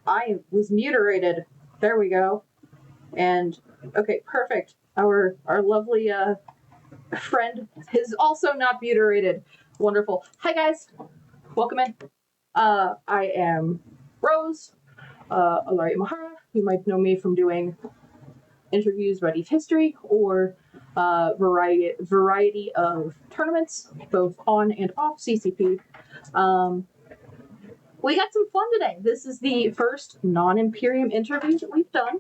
I was mutilated. There we go. And okay, perfect. Our lovely friend is also not mutilated. Wonderful. Hi guys, welcome in. I am Rose, Allari Imahara. You might know me from doing interviews about ETH history or variety of tournaments, both on and off CCP. We got some fun today. This is the first non-Imperium interview that we've done.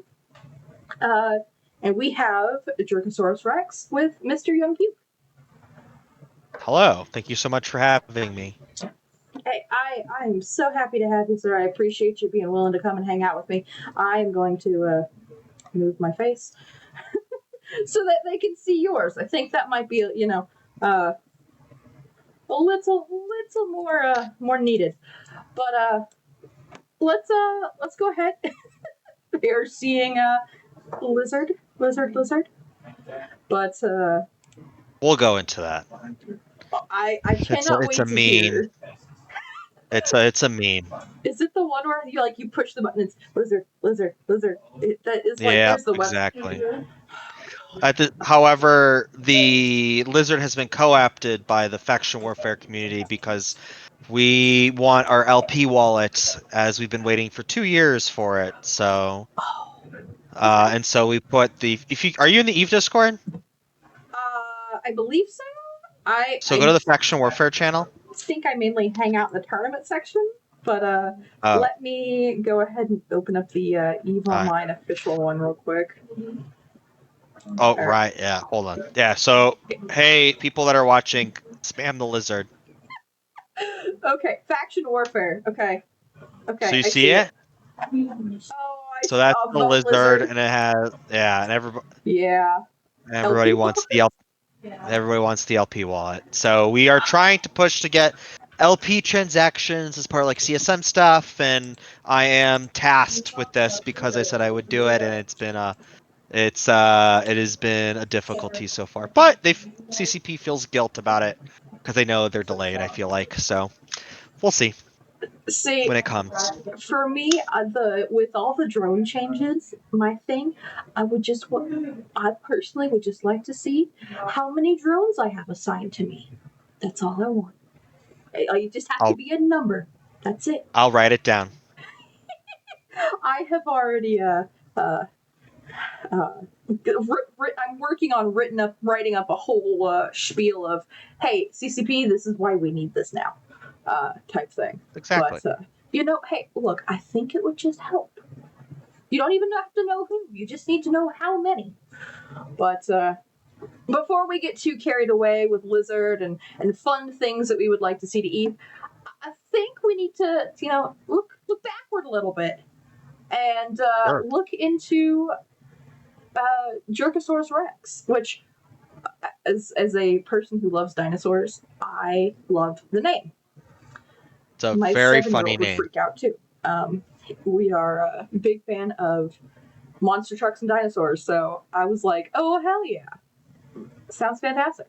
And we have Jerkasaurus Rex with Mr. Young Q. Hello. Thank you so much for having me. Hey, I'm so happy to have you, sir. I appreciate you being willing to come and hang out with me. I'm going to move my face so that they can see yours. I think that might be, a little more needed. But let's go ahead. We are seeing lizard. But we'll go into that. I cannot wait to hear. It's a meme. Is it the one where you push the button? It's lizard. That is like there's the exactly. However, the lizard has been co-opted by the faction warfare community because we want our LP wallet, as we've been waiting for 2 years for it. So, and so we put are you in the EVE Discord? I believe so. Go to the faction warfare channel. I think I mainly hang out in the tournament section, but let me go ahead and open up the EVE Online official one real quick. Oh, right. Yeah, hold on. Yeah, so, hey, people that are watching, spam the lizard. Okay, faction warfare. Okay. So you see it? So that's the lizard, and it has, and everybody. Yeah. Everybody wants the LP. Everybody wants the LP wallet. So we are trying to push to get LP transactions as part of like CSM stuff, and I am tasked with this because I said I would do it, and it has been a difficulty so far. But CCP feels guilt about it because they know they're delayed. I feel like so. We'll see. See, when it comes. For me, with all the drone changes, my thing, I personally would just like to see how many drones I have assigned to me. That's all I want. You just have to be a number. That's it. I'll write it down. I have already I'm working on writing up a whole spiel of, hey, CCP, this is why we need this now, type thing. Exactly. But, hey, look, I think it would just help. You don't even have to know who. You just need to know how many. But before we get too carried away with Lizard and fun things that we would like to see to Eve, I think we need to, look backward a little bit and look into Jerkasaurus Rex, which, as a person who loves dinosaurs, I love the name. It's a very funny name. Would freak out too. We are a big fan of monster trucks and dinosaurs, so I was like, oh, hell yeah. Sounds fantastic.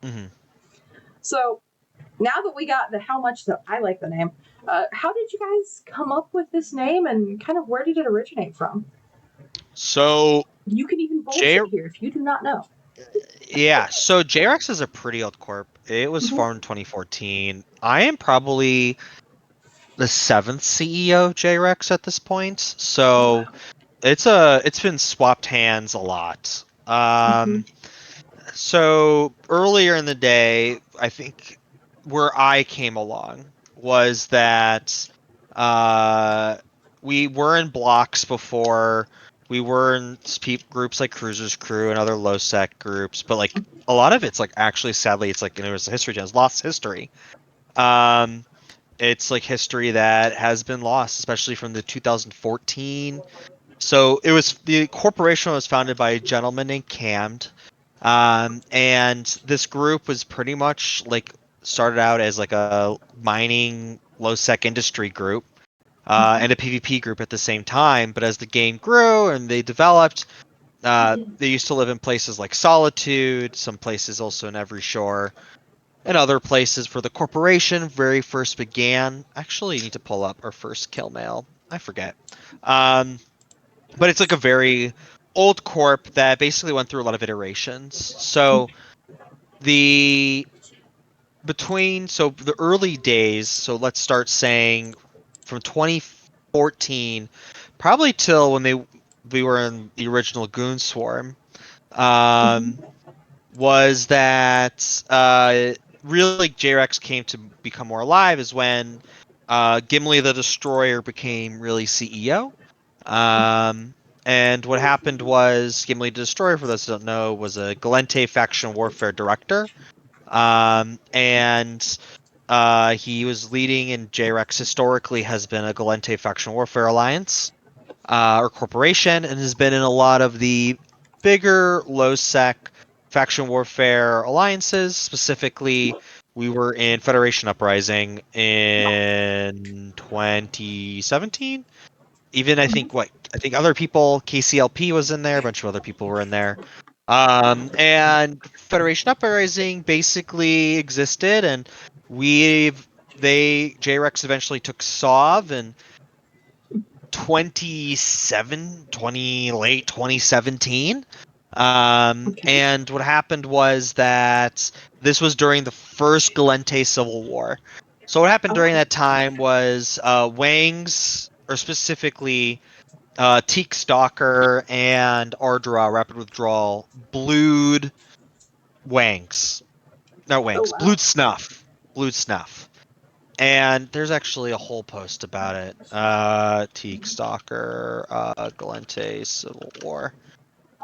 Mm-hmm. So, now that we got how much that I like the name, how did you guys come up with this name, and kind of where did it originate from? So you can even bullshit here if you do not know. Yeah, so JREX is a pretty old corp. It was formed in 2014. I am probably the 7th CEO of JREX at this point, so it's been swapped hands a lot. So earlier in the day, I think where I came along was that We were in blocks before. We were in groups like Cruiser's Crew and other low sec groups, but like a lot of it's like actually sadly it's like it was a history channel, it's lost history. Um, it's like history that has been lost, especially from the 2014. So it was the corporation was founded by a gentleman named Camd, and this group was pretty much like started out as like a mining low sec industry group and a PvP group at the same time. But as the game grew and they developed, they used to live in places like Solitude, some places also in Every Shore, and other places where the corporation very first began. Actually, you need to pull up our first kill mail. I forget. But it's like a very old corp that basically went through a lot of iterations. So the the early days, so let's start saying from 2014 probably till when we were in the original Goon Swarm, um, was that really J-Rex came to become more alive is when Gimli the Destroyer became really CEO. Um, and what happened was Gimli the Destroyer, for those who don't know, was a Galente faction warfare director. And he was leading, and J-Rex historically has been a Galente faction warfare alliance or corporation, and has been in a lot of the bigger low sec faction warfare alliances. Specifically, we were in Federation Uprising in 2017. Even I think other people, KCLP was in there, a bunch of other people were in there. And Federation Uprising basically existed, and JREX eventually took Sov and late 2017. Okay. And what happened was that this was during the first Galente Civil War. So what happened during Okay. that time was Wangs, or specifically Teak Stalker and Ardra Rapid Withdrawal, blued Wangs. No, Oh Wangs. wow. Blued Snuff. And there's actually a whole post about it. Teak Stalker, Galente Civil War.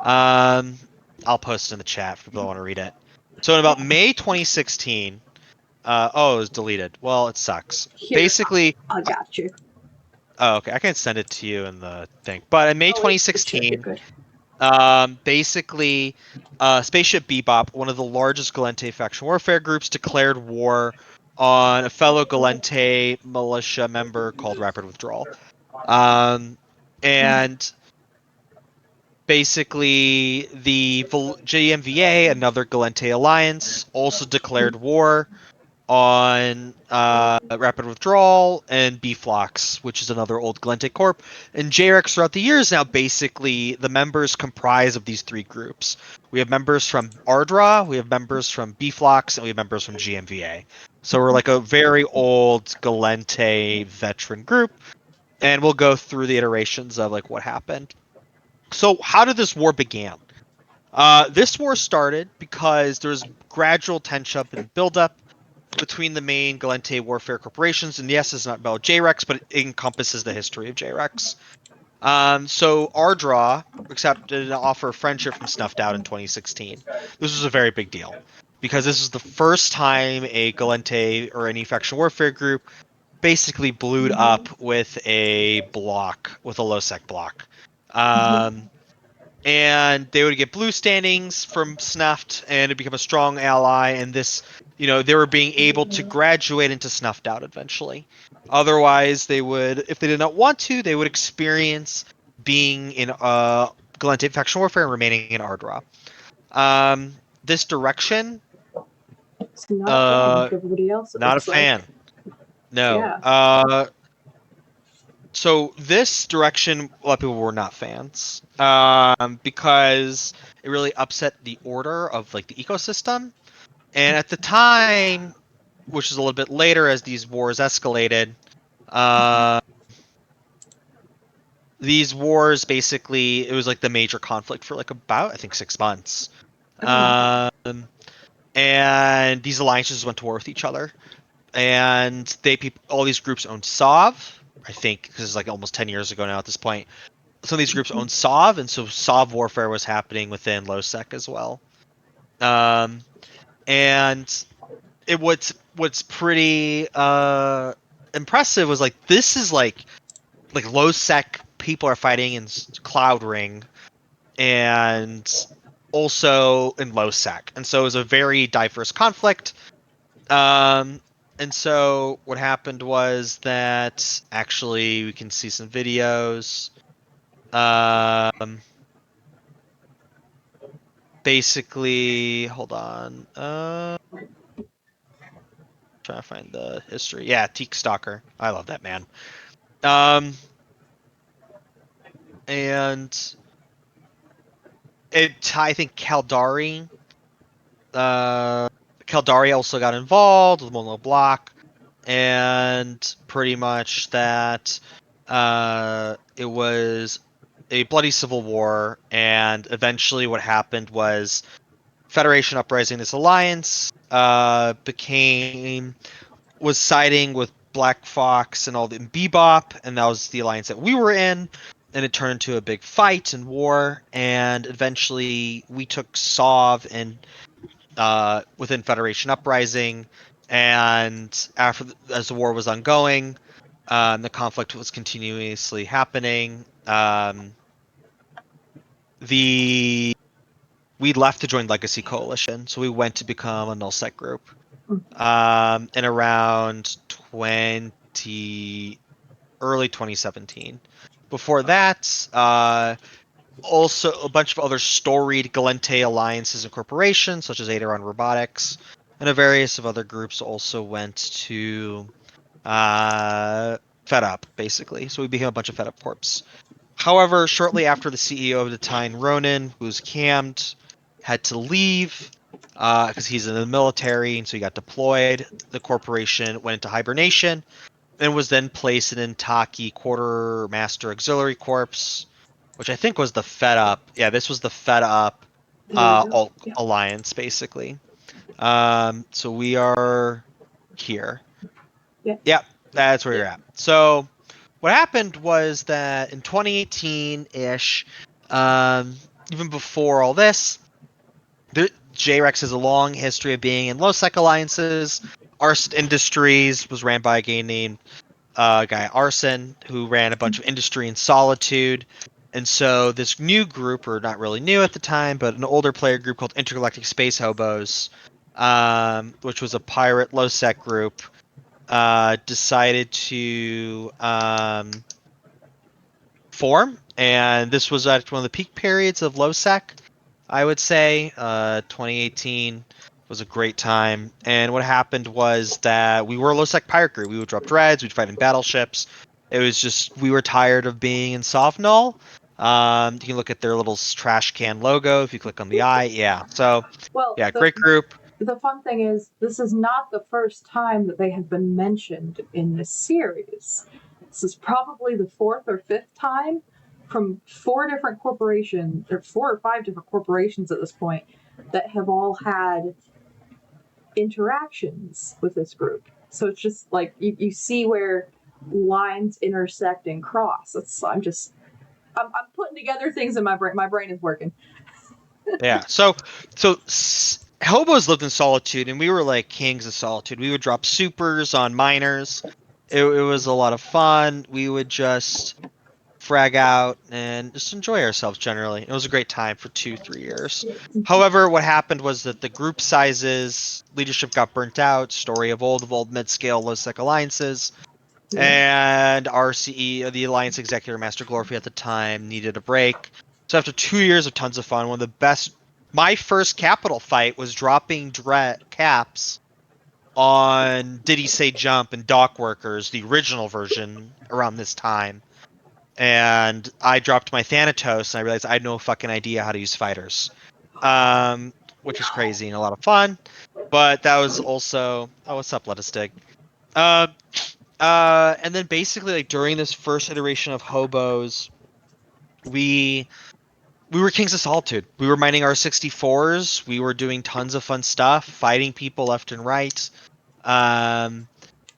I'll post it in the chat for people that want to read it. So in about May 2016, oh, it was deleted. Well, it sucks. Here, Basically, I got you. oh, okay, I can send it to you in the thing. But in May Oh, it should be 2016, good. basically, Spaceship Bebop, one of the largest Galente faction warfare groups, declared war on a fellow Galente militia member called Rapid Withdrawal. And basically, the JMVA, another Galente alliance, also declared war on Rapid Withdrawal and Bflox, which is another old Galente Corp. And JREX throughout the years now, basically, the members comprise of these three groups. We have members from Ardra, we have members from Bflox, and we have members from GMVA. So we're like a very old Galente veteran group, and we'll go through the iterations of like what happened. So how did this war begin? This war started because there was gradual tension up and buildup between the main Galente warfare corporations, and yes, it's not about JREX, but it encompasses the history of JREX. So Ardra accepted an offer of friendship from Snuffed Out in 2016. This was a very big deal because this was the first time a Galente or any faction warfare group basically blued up with a block, with a low sec block. Um, and they would get blue standings from Snuffed and it become a strong ally. And this, they were being able to graduate into Snuffed Out eventually. Otherwise, they would, if they did not want to, they would experience being in Galente faction warfare and remaining in Ardra. This direction, It's not a fan uh, like everybody else. It not a looks like. fan. No. Yeah. So this direction, a lot of people were not fans, because it really upset the order of like the ecosystem. And at the time, which is a little bit later as these wars escalated, uh, these wars basically it was like the major conflict for like about I think 6 months. Oh. Um, and these alliances went to war with each other, and all these groups owned Sov. I think, because it's like almost 10 years ago now at this point. Some of these groups own SOV, and so SOV warfare was happening within Lowsec as well. And what's pretty impressive was like this is like Lowsec people are fighting in Cloud Ring and also in Lowsec, and so it was a very diverse conflict. And so what happened was that actually we can see some videos. Basically, hold on. Trying to find the history. Yeah, Teak Stalker. I love that man. And I think Caldari also got involved with Mono Block, and pretty much that it was a bloody civil war, and eventually what happened was Federation Uprising, this alliance, was siding with Black Fox and all the Bebop, and that was the alliance that we were in. And it turned into a big fight and war, and eventually we took Sov and within Federation Uprising, and as the war was ongoing, the conflict was continuously happening. The We left to join Legacy Coalition, so we went to become a nullsec group. In around early 2017. Before that, also a bunch of other storied Galente alliances and corporations, such as Aderon Robotics, and a various of other groups also went to Fed Up, basically. So we became a bunch of Fed Up corps. However, shortly after the CEO of the time, Ronan, who's cammed, had to leave because he's in the military, and so he got deployed. The corporation went into hibernation and was then placed in Intaki Quartermaster Auxiliary Corps, which I think was the Fed Up. Yeah, this was the Fed Up Yeah. alliance, basically. So we are here. Yeah. Yep, that's where Yeah. you're at. So what happened was that in 2018-ish, even before all this, JREX has a long history of being in low-sec alliances. Arson Industries was ran by a guy Arson, who ran a bunch of industry in Solitude. And so this new group, or not really new at the time, but an older player group called Intergalactic Space Hobos, which was a pirate low-sec group, decided to form. And this was at one of the peak periods of low-sec, I would say. 2018 was a great time. And what happened was that we were a low-sec pirate group. We would drop dreads, we'd fight in battleships. It was just, we were tired of being in soft null. You can look at their little trash can logo if you click on the eye. Yeah. So, Well, yeah, great group. the fun thing is, this is not the first time that they have been mentioned in this series. This is probably the fourth or fifth time from four different corporations, or 4 or 5 different corporations at this point, that have all had interactions with this group. So it's just like you see where lines intersect and cross. I'm putting together things in my brain. My brain is working. Yeah. So hobos lived in Solitude, and we were like kings of Solitude. We would drop supers on miners. It was a lot of fun. We would just frag out and just enjoy ourselves generally. It was a great time for 2-3 years. However, what happened was that the group sizes, leadership got burnt out. Story of old mid-scale low-sec alliances. And our CEO, the Alliance Executor, Master Glorfy at the time, needed a break. So after 2 years of tons of fun, one of the best, my first capital fight was dropping caps on Did He Say Jump and Dock Workers, the original version, around this time. And I dropped my Thanatos, and I realized I had no fucking idea how to use fighters, which was crazy and a lot of fun. But that was also, oh, what's up, Let Us Dig? And then basically, like during this first iteration of hobos, we were kings of solitude. We were mining our 64s. We were doing tons of fun stuff, fighting people left and right. Um,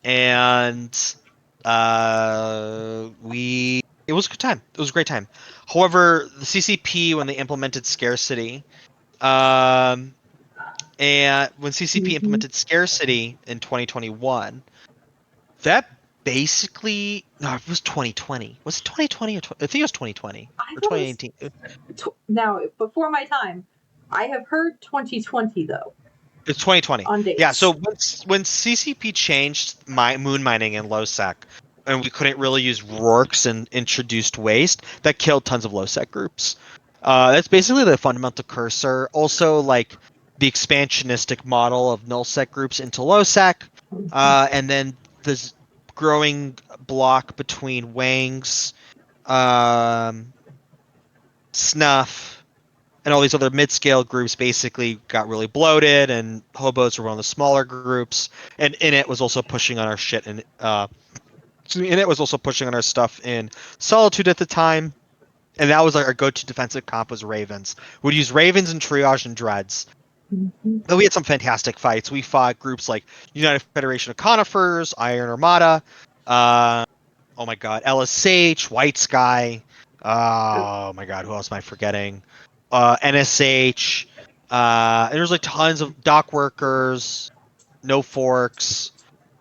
and It was a good time. It was a great time. However, the CCP, when they implemented scarcity, um, and when CCP Mhm. implemented scarcity in 2021, that basically no, it was 2020. Was it 2020 or I think it was 2020 I or thought it was 2018. now before my time. I have heard 2020 though It's 2020. on Yeah, so dates. when CCP changed my moon mining in lowsec, and we couldn't really use rorks and introduced waste, that killed tons of lowsec groups. That's basically the fundamental cursor. Also, like the expansionistic model of nullsec groups into lowsec, and then this growing block between wangs, um, snuff, and all these other mid-scale groups basically got really bloated, and hobos were one of the smaller groups, and Init was also pushing on our shit, and Init was also pushing on our stuff in Solitude at the time, and that was like our go-to defensive comp was Ravens. We'd use Ravens and Triage and Dreads. Mhm. But we had some fantastic fights. We fought groups like United Federation of Conifers, Iron Armada, uh, oh my god, LSH, White Sky. Oh my god, who else am I forgetting? NSH. And there's like tons of dock workers, no forks.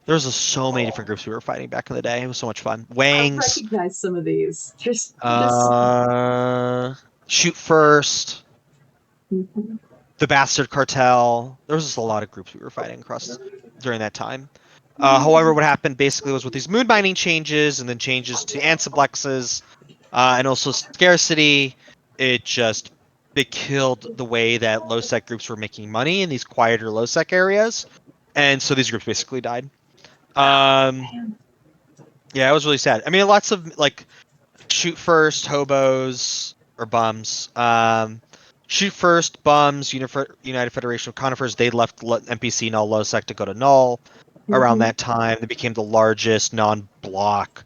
There's just so many different groups we were fighting back in the day. It was so much fun. I Wangs, recognize some of these. Just uh, Shoot First, Mhm. the Bastard Cartel. There was just a lot of groups we were fighting across during that time. However, what happened basically was with these moon mining changes and then changes to ansiblexes, and also scarcity, it just it killed the way that low sec groups were making money in these quieter low sec areas, and so these groups basically died. Um, Man. yeah, it was really sad. I mean, lots of like shoot first hobos or bums. Shoot first bums. United Federation of Conifers. They left NPC null low sec to go to null. Around Mhm. that time, they became the largest non-block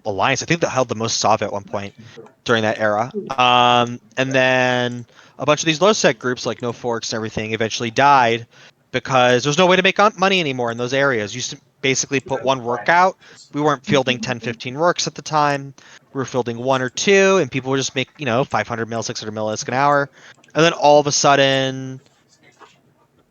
alliance. I think they held the most Sov at one point during that era. And then a bunch of these low sec groups like No Forks and everything eventually died because there's no way to make money anymore in those areas. You used to basically put one work out. We weren't fielding 10, 15 works at the time. We were fielding one or two, and people would just make, 500 mil, 600 mil an hour. And then all of a sudden,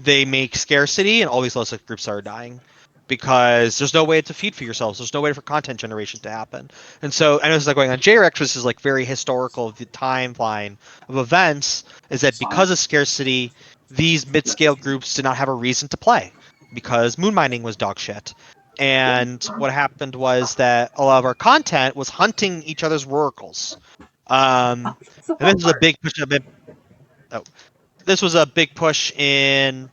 they make scarcity, and all these low sec groups are dying because there's no way to feed for yourselves. There's no way for content generation to happen. And so, I know this is like going on JREX, which is like very historical. The timeline of events is that because of scarcity, these mid-scale groups did not have a reason to play because moon mining was dog shit. And what happened was that a lot of our content was hunting each other's oracles. Oh, Um, that's the and this fun was a part. big push. Oh, this was a big push in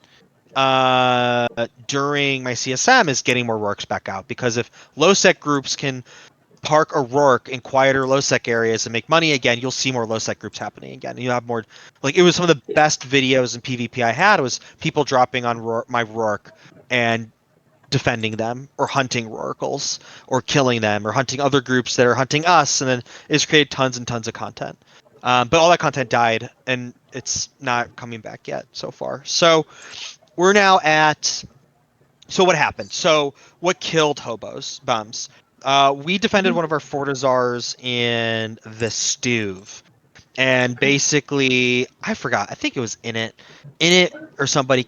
during my CSM is getting more Rorks back out because if low sec groups can park a Rork in quieter low sec areas and make money again, you'll see more low sec groups happening again. You have more like it was some of the best videos in PvP I had was people dropping on my Rork and defending them or hunting Rorkles or killing them or hunting other groups that are hunting us, and then it's created tons and tons of content. But all that content died and it's not coming back yet so far. So we're now at so what happened? So what killed hobos bums? We defended one of our fortizars in the Stuve, and basically I forgot. I think it was in it, or somebody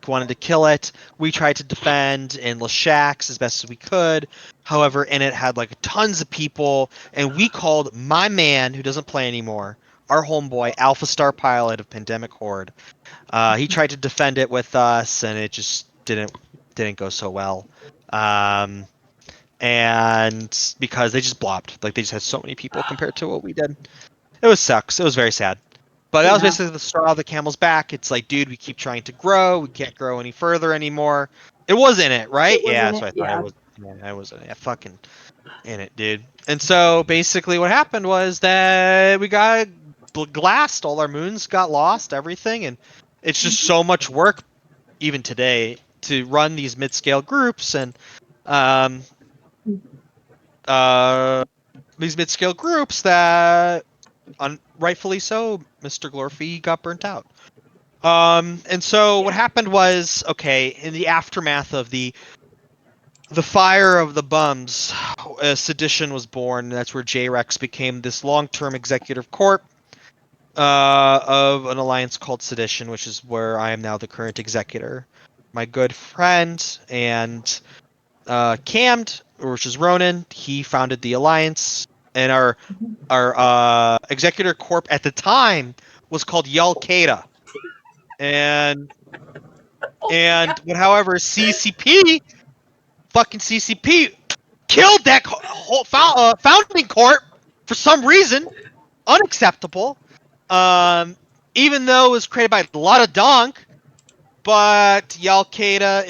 wanted to kill it. We tried to defend in Lashaks as best as we could. However, in it had like tons of people, and we called my man who doesn't play anymore, our homeboy Alpha Star Pilot of Pandemic Horde. He tried to defend it with us, and it just didn't go so well. Um, and because they just blopped, like they just had so many people compared to what we did. It was sucks. It was very sad. But that was Yeah, basically the straw of the camel's back. It's like, dude, we keep trying to grow. We can't grow any further anymore. It was in it, right? it was Yeah, in that's it. what I thought. It Yeah. was. Yeah, I was in it. Yeah, fucking in it, dude. And so basically, what happened was that we got glassed. All our moons got lost. Everything, and it's just so much work, even today, to run these mid-scale groups and um uh these mid-scale groups that rightfully so, Mr. Glorfy got burnt out. And so what Yeah. happened was, okay, in the aftermath of the the fire of the bums, sedition was born. That's where J-Rex became this long-term executive corp of an alliance called Sedition, which is where I am now the current executor. My good friend and Cammed, which is Ronan, he founded the alliance, and our executor corp at the time was called Yalkada, and Oh, yeah. but however CCP killed that whole founding corp for some reason, unacceptable. Um, Even though it was created by a lot of donk, but Yalkada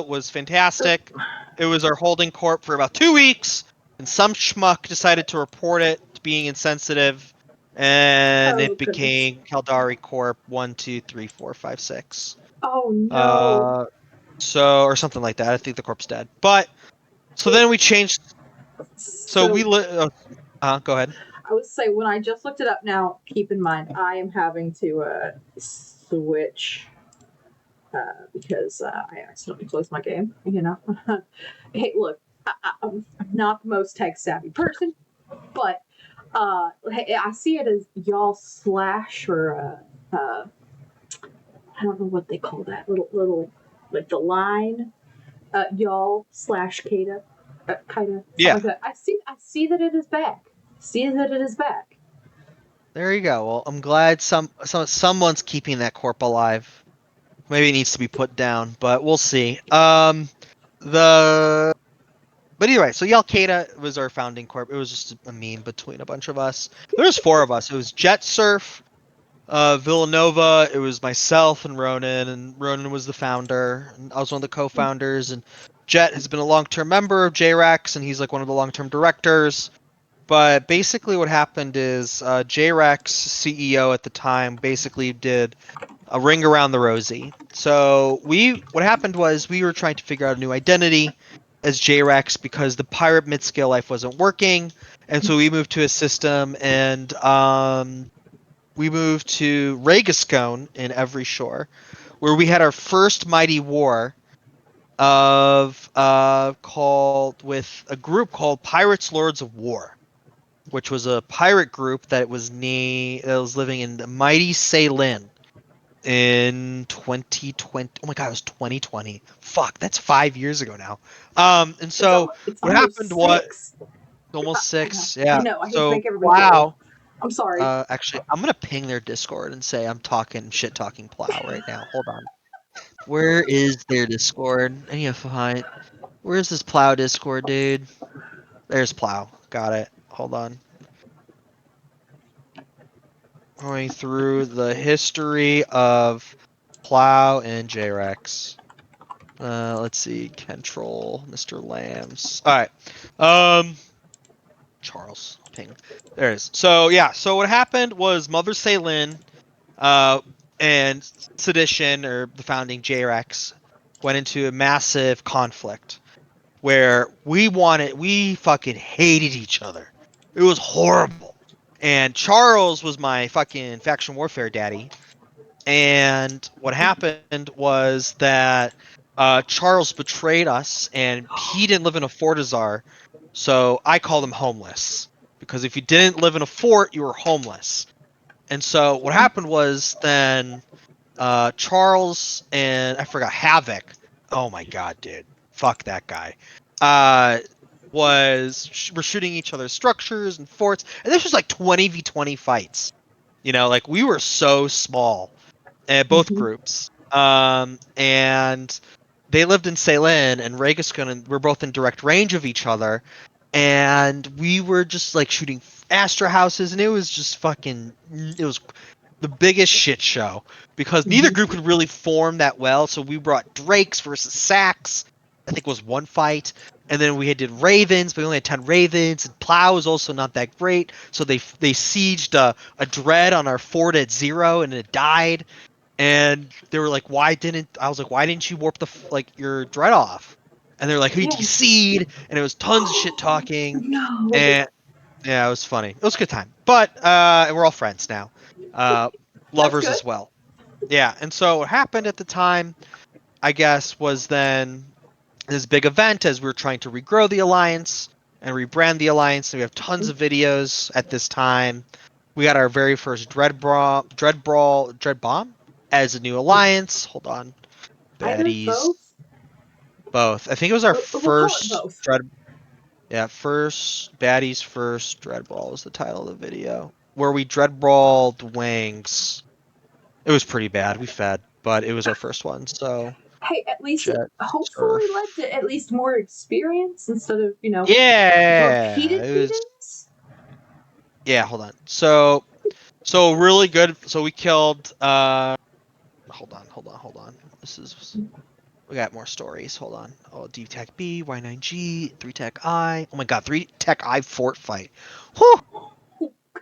was fantastic. It was our holding corp for about 2 weeks, and some schmuck decided to report it to being insensitive, and Oh it goodness. became Caldari Corp 1, 2, 3, 4, 5, 6. Oh no. Uh, or something like that. I think the corp's dead. But so then we changed. So we So go ahead. I would say when I just looked it up now, keep in mind I am having to switch because I accidentally closed my game. You know. Hey, look, I'm not the most tech savvy person, but hey, I see it as y'all slash or I don't know what they call that little like the line y'all slash Kada, kind of something Yeah, like that. I see that it is back. See that it is back. there you go. Well, I'm glad someone's keeping that corp alive. Maybe it needs to be put down, but we'll see. The But anyway, so Yalkada was our founding corp. It was just a meme between a bunch of us. There was four of us. It was Jet Surf, Villanova. It was myself and Ronan was the founder. And I was one of the co-founders. And Jet has been a long-term member of JREX, and he's like one of the long-term directors. But basically, what happened is JREX CEO at the time basically did a ring around the rosy. So what happened was we were trying to figure out a new identity as JREX because the pirate mid-scale life wasn't working, and so we moved to a system, and we moved to Regiscone in Every Shore, where we had our first mighty war of called with a group called Pirates Lords of War, which was a pirate group that was living in the mighty Ceylon in 2020. Oh my god, it was 2020. Fuck, that's 5 years ago now. And so It's what happened almost was 6. almost I, six. I Yeah. know. I hate to So make everybody feel old. Plow. I'm sorry. Actually, I'm gonna ping their Discord and say I'm talking Plow right now. Hold on. Where is their Discord? I need to find. Where's this Plow Discord, dude? There's Plow. Got it. Hold on. Going through the history of Plow and JREX. Let's see. Control, Mr. Lambs. All right. Charles. Ping. There it is. So yeah. So what happened was Mother Ceylin, uh, and Sedition, or the founding JREX, went into a massive conflict where we fucking hated each other. It was horrible. And Charles was my fucking faction warfare daddy. And what happened was that Charles betrayed us, and he didn't live in a fortizar, so I called him homeless. Because if you didn't live in a fort, you were homeless. And so what happened was then Charles and I forgot Havoc. Oh my god, dude, fuck that guy. Uh, were shooting each other's structures and forts, and this was like 20v20 fights. Like we were so small, both Mhm. groups. And they lived in Ceylon and Regiscon, and we're both in direct range of each other. And we were just like shooting Astra houses, and it was just fucking. It was the biggest shit show because neither Mhm. group could really form that well. So we brought Drakes versus Sacks. I think was one fight, and then we did Ravens, but we only had 10 Ravens. And Plow was also not that great, so they sieged a dread on our fort at 0, and it died. And they were like, I was like, why didn't you warp your dread off? And they're like, hey, Yeah. DC'd, and it was tons of shit talking, No. and yeah, it was funny. It was a good time. But we're all friends now. Uh, That's Lovers good. as well. Yeah, and so what happened at the time I guess, was then this big event as we were trying to regrow the alliance and rebrand the alliance. And we have tons of videos at this time. We got our very first Dread Bomb as a new alliance. Hold on, Either baddies, both. both. I think it was our We'll call it first both. Dread. Yeah, first baddies first Dread Brawl was the title of the video where we Dread Brawled Wings. It was pretty bad. We fed, but it was our first one. So Hey, at least it Jet hopefully Surf. led to at least more experience instead of, Yeah, repeated it was. beatings. Yeah, hold on. So really good. So we killed. Hold on. This is. We got more stories. Hold on. Oh, D Tech B, Y9G, 3 Tech I. Oh my God, 3 Tech I fort fight. Whew.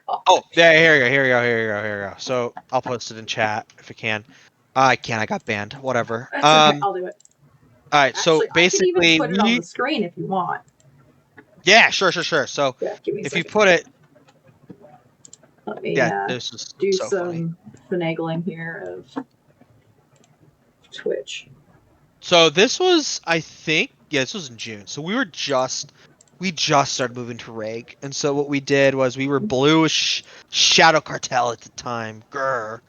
Oh, yeah, here you go. So I'll post it in chat if I can. I can't. I got banned. Whatever. That's okay. I'll do it. All right. So Actually, I could even basically, put it on the screen if you want. yeah, sure. So Yeah, give me a if you second. put it, Let me yeah, this is do so funny. some finagling here of Twitch. So this was, I think, yeah, this was in June. So we just started moving to Reg, and so what we did was we were bluish Shadow Cartel at the time, grr.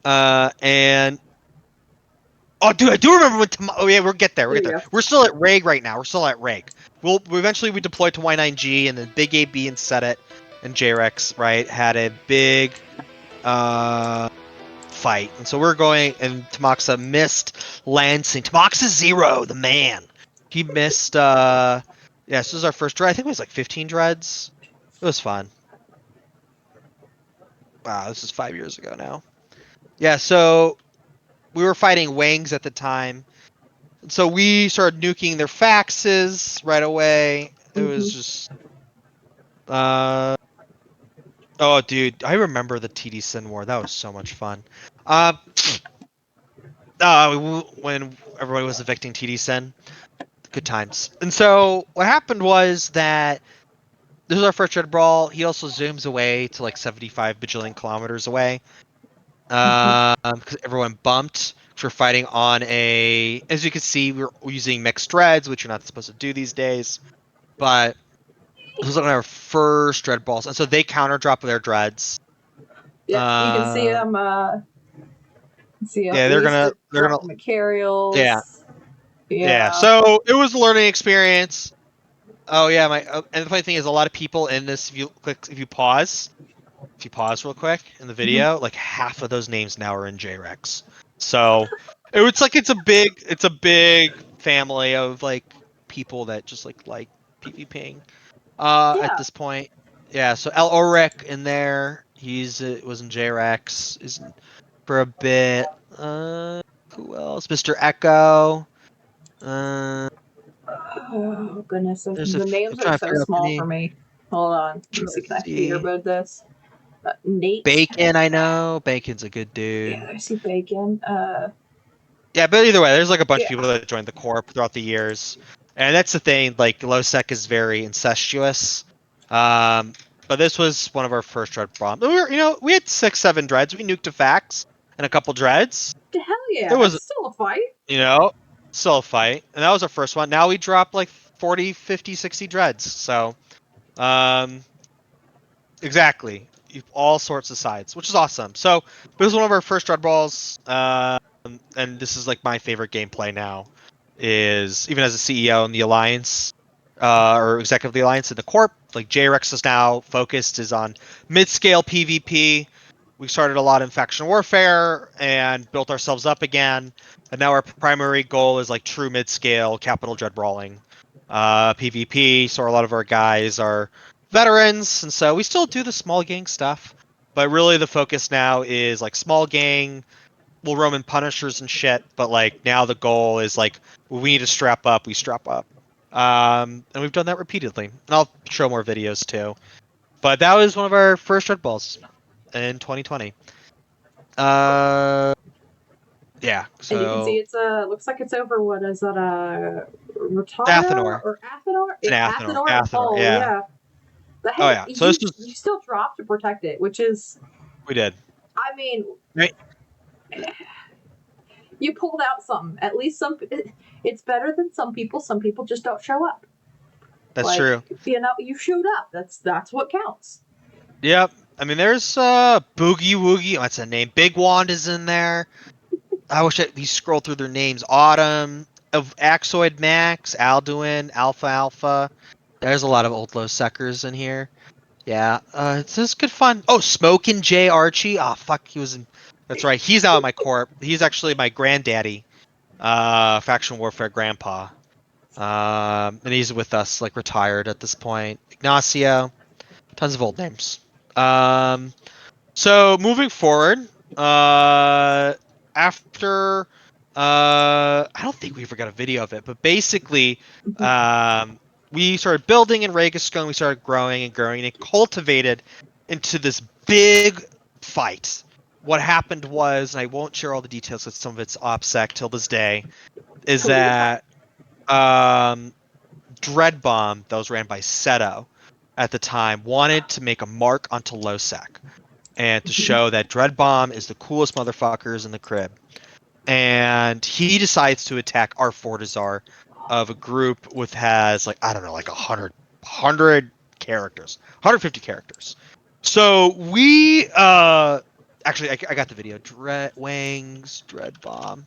And oh, dude, I do remember when. Oh yeah, we'll get there. There you go. We're still at Reg right now. We're still at Reg. We'll eventually we deployed to Y9G, and then Big AB and Set It and JREX right had a big fight, and so we're going, and Tamaxa missed Lansing. Tamaxa Zero, the man. He missed. Yeah, this was our first dread. I think it was like 15 dreads. It was fun. Wow, this is 5 years ago now. Yeah, so we were fighting Wangs at the time. So we started nuking their faxes right away. It was just oh dude, I remember the TD Sin War. That was so much fun. When everybody was evicting TD Sin, good times. And so what happened was that this was our first Dread Brawl. He also zooms away to like 75 bajillion kilometers away. Because everyone bumped. We're fighting on a, as you can see, we're using mixed dreads, which you're not supposed to do these days. But this was like our first dread balls, and so they counter drop their dreads. Yep, you can see them. See Yeah, at least they're they're gonna dropping yeah materials. yeah. Yeah. So it was a learning experience. Oh yeah, and the funny thing is, a lot of people in this, if you pause real quick in the video, like half of those names now are in JREX. So it's like it's a big family of like people that just like PvPing. At Yeah. this point, yeah. So El Oric in there, he's was in JREX, is for a bit. Who else? Mr. Echo. Uh, Oh goodness, there's a. the I'm names are trying to so figure out the small for name. me. Hold on. Let me Trying see. to Can I see. fingerbird this? Nate. Bacon, I know. Bacon's a good Yeah, dude. I see bacon. Yeah, but either way, there's like a bunch of Yeah. people that joined the corp throughout the years, and that's the thing. Like Lowsec is very incestuous. Um, but this was one of our first dread bombs. We had 6, 7 dreads. We nuked a fax and a couple dreads. To hell yeah, It that's was, still a fight. you know, still a fight, and that was our first one. Now we dropped like 40, 50, 60 dreads. So, um, exactly, all sorts of sides, which is awesome. So this was one of our first dread balls. And this is like my favorite gameplay now, is even as a CEO in the Alliance, or executive of the Alliance in the Corp, like JREX is now focused is on mid-scale PvP. We started a lot in faction warfare and built ourselves up again, and now our primary goal is like true mid-scale capital dread brawling, PvP. So a lot of our guys are veterans, and so we still do the small gang stuff, but really the focus now is like small gang, we'll roam in punishers and shit, but like now the goal is like when we need to strap up, we strap up. And we've done that repeatedly. And I'll show more videos too. But that was one of our first red balls in 2020. Uh, yeah. And you can see So it's looks like it's over. What is that? Rotara Athenor. or Athenor? It's an Yeah, Athenor. Athenor. Athenor. Oh Yeah. yeah. But Oh hey, yeah. So this you was still dropped to protect it, which is, we did. I mean, Right. You pulled out something. At least it's better than some people. Some people just don't show up. That's true. You showed up. That's what counts. Yep. I mean, there's Boogie Woogie. What's that name? Big Wand is in there. I wish we scroll through their names. Autumn, of Axoid Max, Alduin, Alpha Alpha. There's a lot of old low suckers in here. Yeah, it's just good fun. Oh, Smokin' J Archie. Oh fuck, he was in. That's right. He's out of my corp. He's actually my granddaddy, faction warfare grandpa. And he's with us, like retired at this point. Ignacio, tons of old names. So moving forward, after I don't think we ever got a video of it, but basically, we started building in Regiscone, we started growing and growing, and it cultivated into this big fight. What happened was, and I won't share all the details because some of it's OPSEC till this day, is that Dread Bomb that was ran by Seto at the time wanted to make a mark onto Losec and to show that Dread Bomb is the coolest motherfuckers in the crib. And he decides to attack our Fortizar of a group with has like I don't know like 100 characters, 150 characters. So we actually I got the video. Dread Bomb.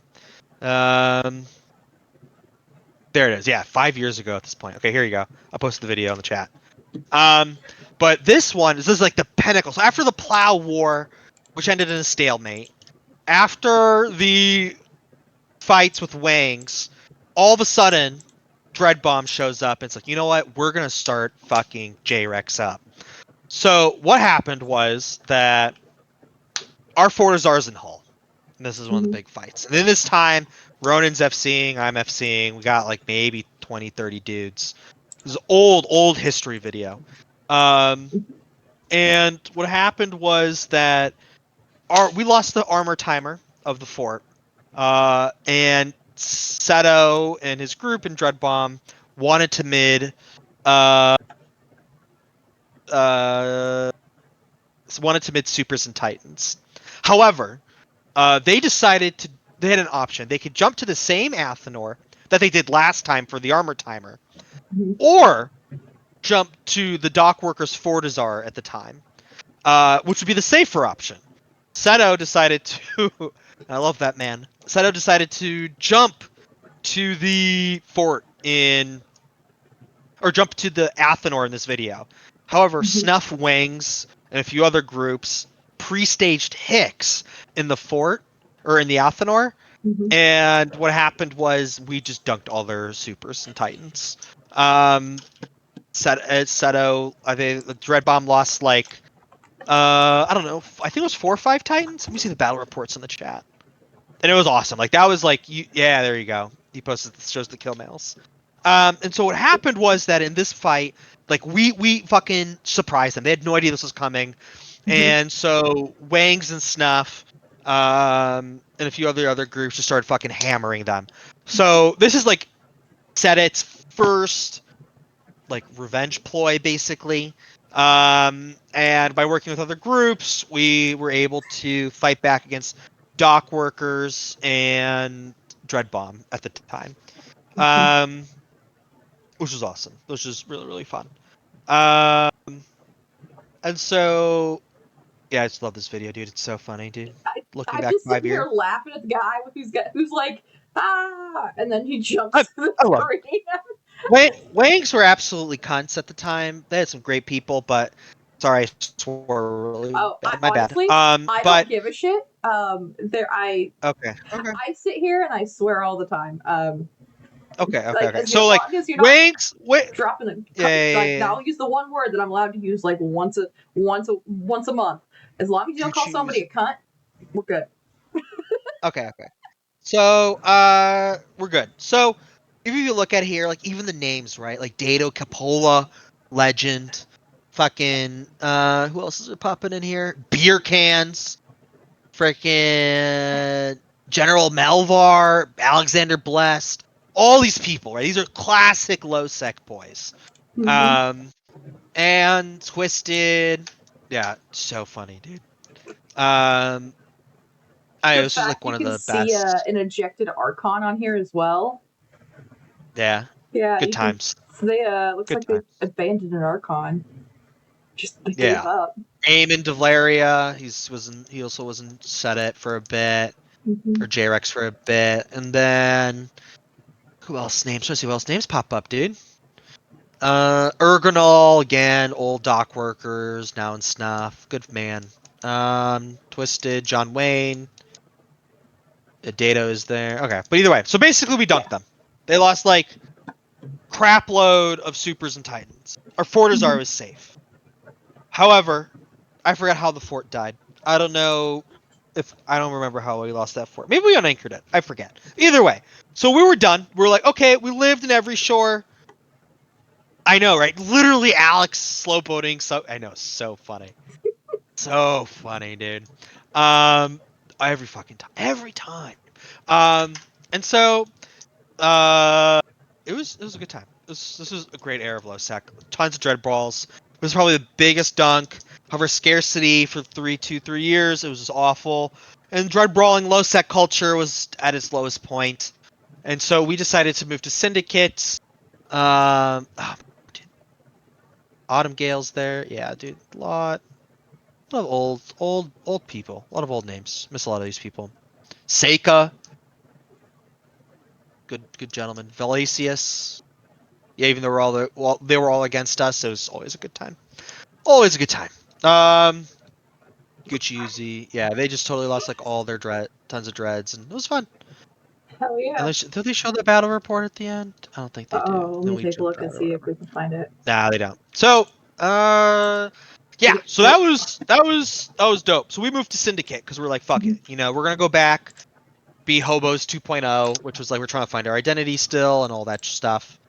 There it is. Yeah, 5 years ago at this point. Okay, here you go. I'll post the video in the chat. But this is like the pinnacle. So after the Plow War, which ended in a stalemate, after the fights with Wangs, all of a sudden, Dread Bomb shows up and it's like, you know what? We're gonna start fucking J-Rex up. So what happened was that our Fortizar's in Hull. And this is one of the big fights. And then this time, Ronan's FCing, I'm FCing. We got like maybe 20, 30 dudes. This is old history video. And what happened was that we lost the armor timer of the fort. And Seto and his group in Dread Bomb wanted to mid supers and titans. However, they decided they had an option. They could jump to the same Athenor that they did last time for the armor timer, or jump to the Dockworkers Fortizar at the time, which would be the safer option. Seto decided to, I love that man. Seto decided to jump to the fort or jump to the Athenor in this video. However, Snuff Wangs and a few other groups pre-staged Hicks in the fort or in the Athenor, and what happened was we just dunked all their supers and titans. Seto, I think the Dread Bomb lost like I don't know, I think it was 4 or 5 titans. Let me see the battle reports in the chat. And it was awesome. Like that was like yeah, there you go. He posted shows the kill mails. And so what happened was that in this fight, like we fucking surprised them. They had no idea this was coming. And so Wangs and Snuff, and a few other groups just started fucking hammering them. So this is like its first like revenge ploy basically. And by working with other groups, we were able to fight back against dock workers and Dread Bomb at the time, which was awesome. Which was really fun. And so yeah, I just love this video, dude. It's so funny, dude. Looking I'm back just 5 sitting years. here laughing at the guy who's like and then he jumps I, to the I love screen. Wangs were absolutely cunts at the time. They had some great people, but sorry, I swore really Oh, bad. My bad. honestly, I But don't give a shit. okay. I sit here and I swear all the time. Like as So like long as you're not Wangs, dropping the like, yeah. I'll use the one word that I'm allowed to use like once a month. As long as you don't call somebody a cunt, we're good. Okay. So we're good. So if you look at here, like even the names, right? Like Dato Capola, Legend, fucking who else is popping in here? Beer cans, freaking General Melvar, Alexander Blessed, all these people, right? These are classic low sec boys. And Twisted, yeah, so funny, dude. The This was fact like you one of can the see best. an ejected Archon on here as well. Yeah, Yeah, good you can. times. So they looks Good like they times. abandoned an Archon. Just they gave Yeah. up. Aemon de Valeria, he also was in Senate for a bit, Mm-hmm. or J-Rex for a bit, and then who else names? Trying to see who else names pop up, dude. Ergonol again, old dock workers now in Snuff, good man. Twisted, John Wayne, Dato is there. Okay, but either way, so basically we dunked them. They lost like crap load of supers and titans. Our Fortizar was safe. However, I forgot how the fort died. I don't know if I don't remember how we lost that fort. Maybe we unanchored it. I forget. Either way, so we were done. We were like, okay, we lived in every shore. I know, right? Literally, Alex slow boating. So I know, so funny, so funny, dude. Um, every fucking time, every time. Um, and so uh, it was a good time. This was a great era of low sec. Tons of dread brawls. It was probably the biggest dunk. However, scarcity for 3 years. It was just awful. And dread brawling low sec culture was at its lowest point. And so we decided to move to Syndicate. Oh, dude, Autumn Gale's there. Yeah, dude, a lot of old people. A lot of old names. Miss a lot of these people. Seika, good gentleman. Valasius. Yeah, even though they were all against us, it was always a good time. Always a good time. Um, Gucci Uzi, yeah, they just totally lost like all their tons of dreads, and it was fun. Hell And yeah. do they show the battle report at the end? I don't think they do. Oh, let Then me we take a jumped look and around or see if whatever. we can find it. Nah, they don't. So, yeah. Okay, So nope. that was dope. So we moved to Syndicate because we're like, fuck Mhm. it. We're gonna go back, be hobos 2.0, which was like we're trying to find our identity still and all that stuff.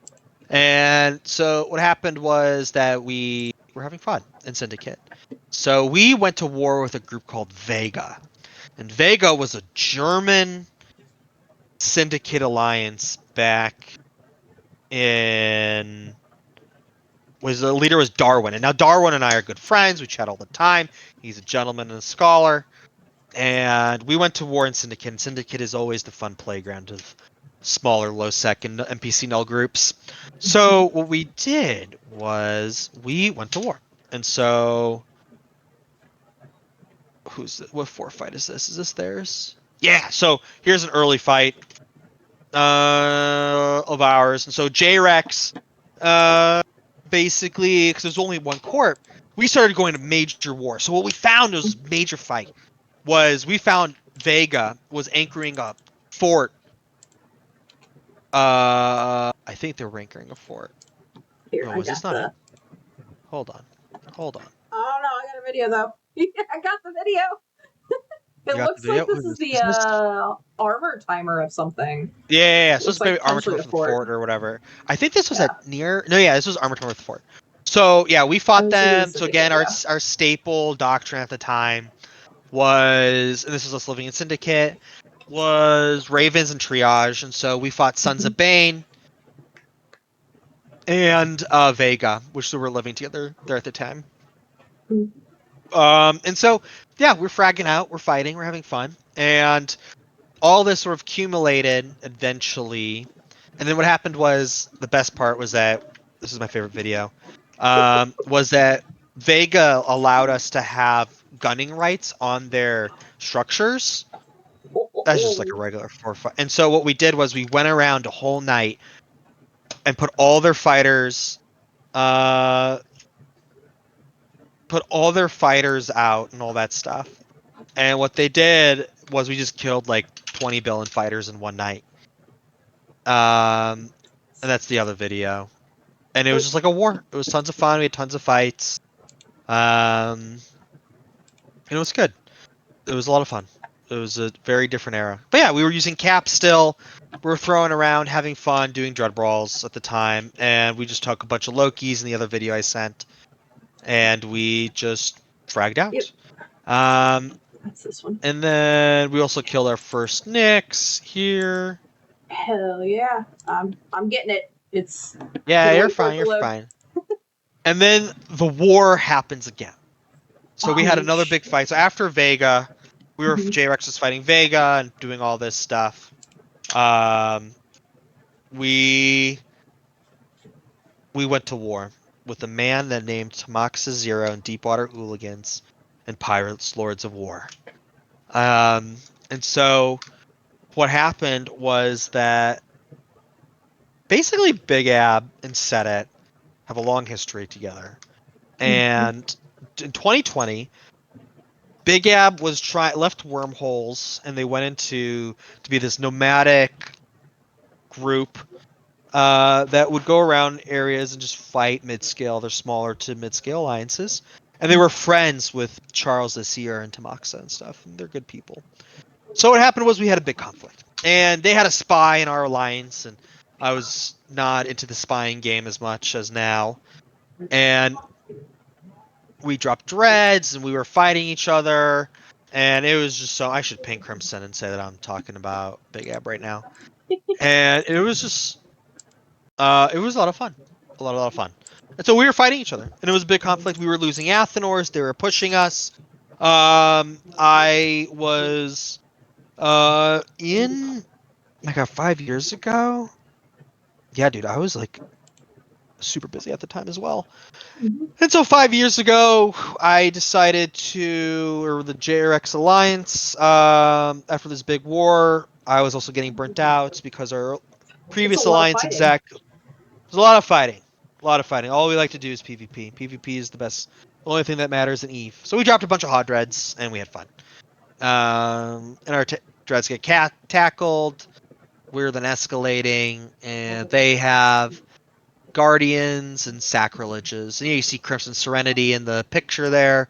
And so what happened was that we were having fun in Syndicate. So we went to war with a group called Vega. And Vega was a German Syndicate alliance back in the leader was Darwin. And now Darwin and I are good friends. We chat all the time. He's a gentleman and a scholar. And we went to war in Syndicate. And Syndicate is always the fun playground of smaller low sec and NPC null groups. So what we did was we went to war. And so what fight is this? Is this theirs? Yeah, so here's an early fight of ours. And so J-Rex basically because there's only one corp, we started going to major war. So what we found was major fight was we found Vega was anchoring a fort. I think they're anchoring a fort. Here, No, I was this got not it? the. Hold on. Hold on. Oh no, I got a video though. I got the video. It You got the looks like video? What this is is this? the Is this? armor timer of something. Yeah. So this Looks is like maybe armor potentially timer a for the fort. fort or whatever. I think this was Yeah. at near. No, yeah, this was armor timer for the fort. So yeah, we fought Oh, so it them. is So again, syndicate, yeah. our staple doctrine at the time was, and this was us living in Syndicate, was Ravens and Triage, and so we fought Sons Mhm. of Bane and Vega, which were living together there at the time. Mhm. And so yeah, we're fragging out, we're fighting, we're having fun, and all this sort of accumulated eventually. And then what happened was the best part was that this is my favorite video. Was that Vega allowed us to have gunning rights on their structures. Oh, oh, That's just like a oh. regular 4-5. And so what we did was we went around a whole night and uh, put all their fighters out and all that stuff. And what they did was we just killed like 20 billion fighters in one night. And that's the other video. And it was just like a war. It was tons of fun. We had tons of fights. And it was good. It was a lot of fun. It was a very different era. But yeah, we were using caps still. We were throwing around, having fun, doing dread brawls at the time, and we just took a bunch of Lokis in the other video I sent, and we just fragged Yep, out. Um, that's this one. and then we also killed our first Nyx here. Hell yeah. I'm getting it. It's Yeah, gonna you're wait for it fine. to You're load. fine. And then the war happens again. So we had Oh another big fight. So after Vega, J-Rex was fighting Vega and doing all this stuff. We went to war with a man that named Tamaxa Zero and Deepwater Hooligans and Pirates Lords of War. And so what happened was that basically Big Ab and Sedet have a long history together. And in 2020, Big Ab was left wormholes and they went into to be this nomadic group that would go around areas and just fight mid-scale. They're smaller to mid-scale alliances. And they were friends with Charles Asir and Tamaxa and stuff. And they're good people. So what happened was we had a big conflict. And they had a spy in our alliance. And I was not into the spying game as much as now. And we dropped dreads and we were fighting each other. And it was just so... I should ping Crimson and say that I'm talking about Big Ab right now. And it was just... it was a lot of fun. A lot of fun. And so we were fighting each other. And it was a big conflict. We were losing Athenors. They were pushing us. I was in like 5 years ago. Yeah, dude, I was like super busy at the time as well. And so 5 years ago, I decided to, or the JRX Alliance, after this big war, I was also getting burnt out because our It's a previous lot of alliance fighting. exec, there's a lot of fighting. A lot of fighting. All we like to do is PvP. PvP is the best, the only thing that matters in EVE. So we dropped a bunch of hot dreads and we had fun. And our dreads get tackled. We're then escalating, and they have guardians and sacrileges. And you see Crimson Serenity in the picture there.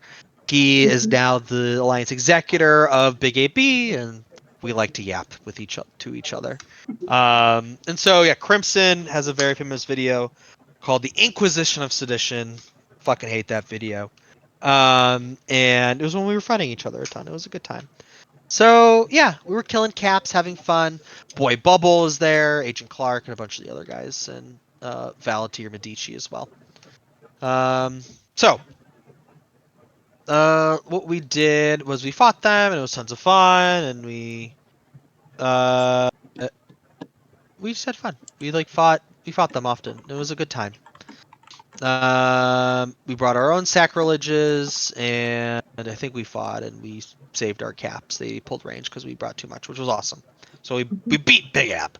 He is now the alliance executor of Big AB, and we like to yap with each other. And so yeah, Crimson has a very famous video called "The Inquisition of Sedition." Fucking hate that video. And it was when we were fighting each other a ton. It was a good time. So yeah, we were killing caps, having fun. Boy Bubble is there, Agent Clark, and a bunch of the other guys, and Valetier Medici as well. So what we did was we fought them, and it was tons of fun, and uh, we just had fun. We fought them often. It was a good time. We brought our own sacrileges, and I think we fought, and we saved our caps. They pulled range because we brought too much, which was awesome. So we beat Big Ab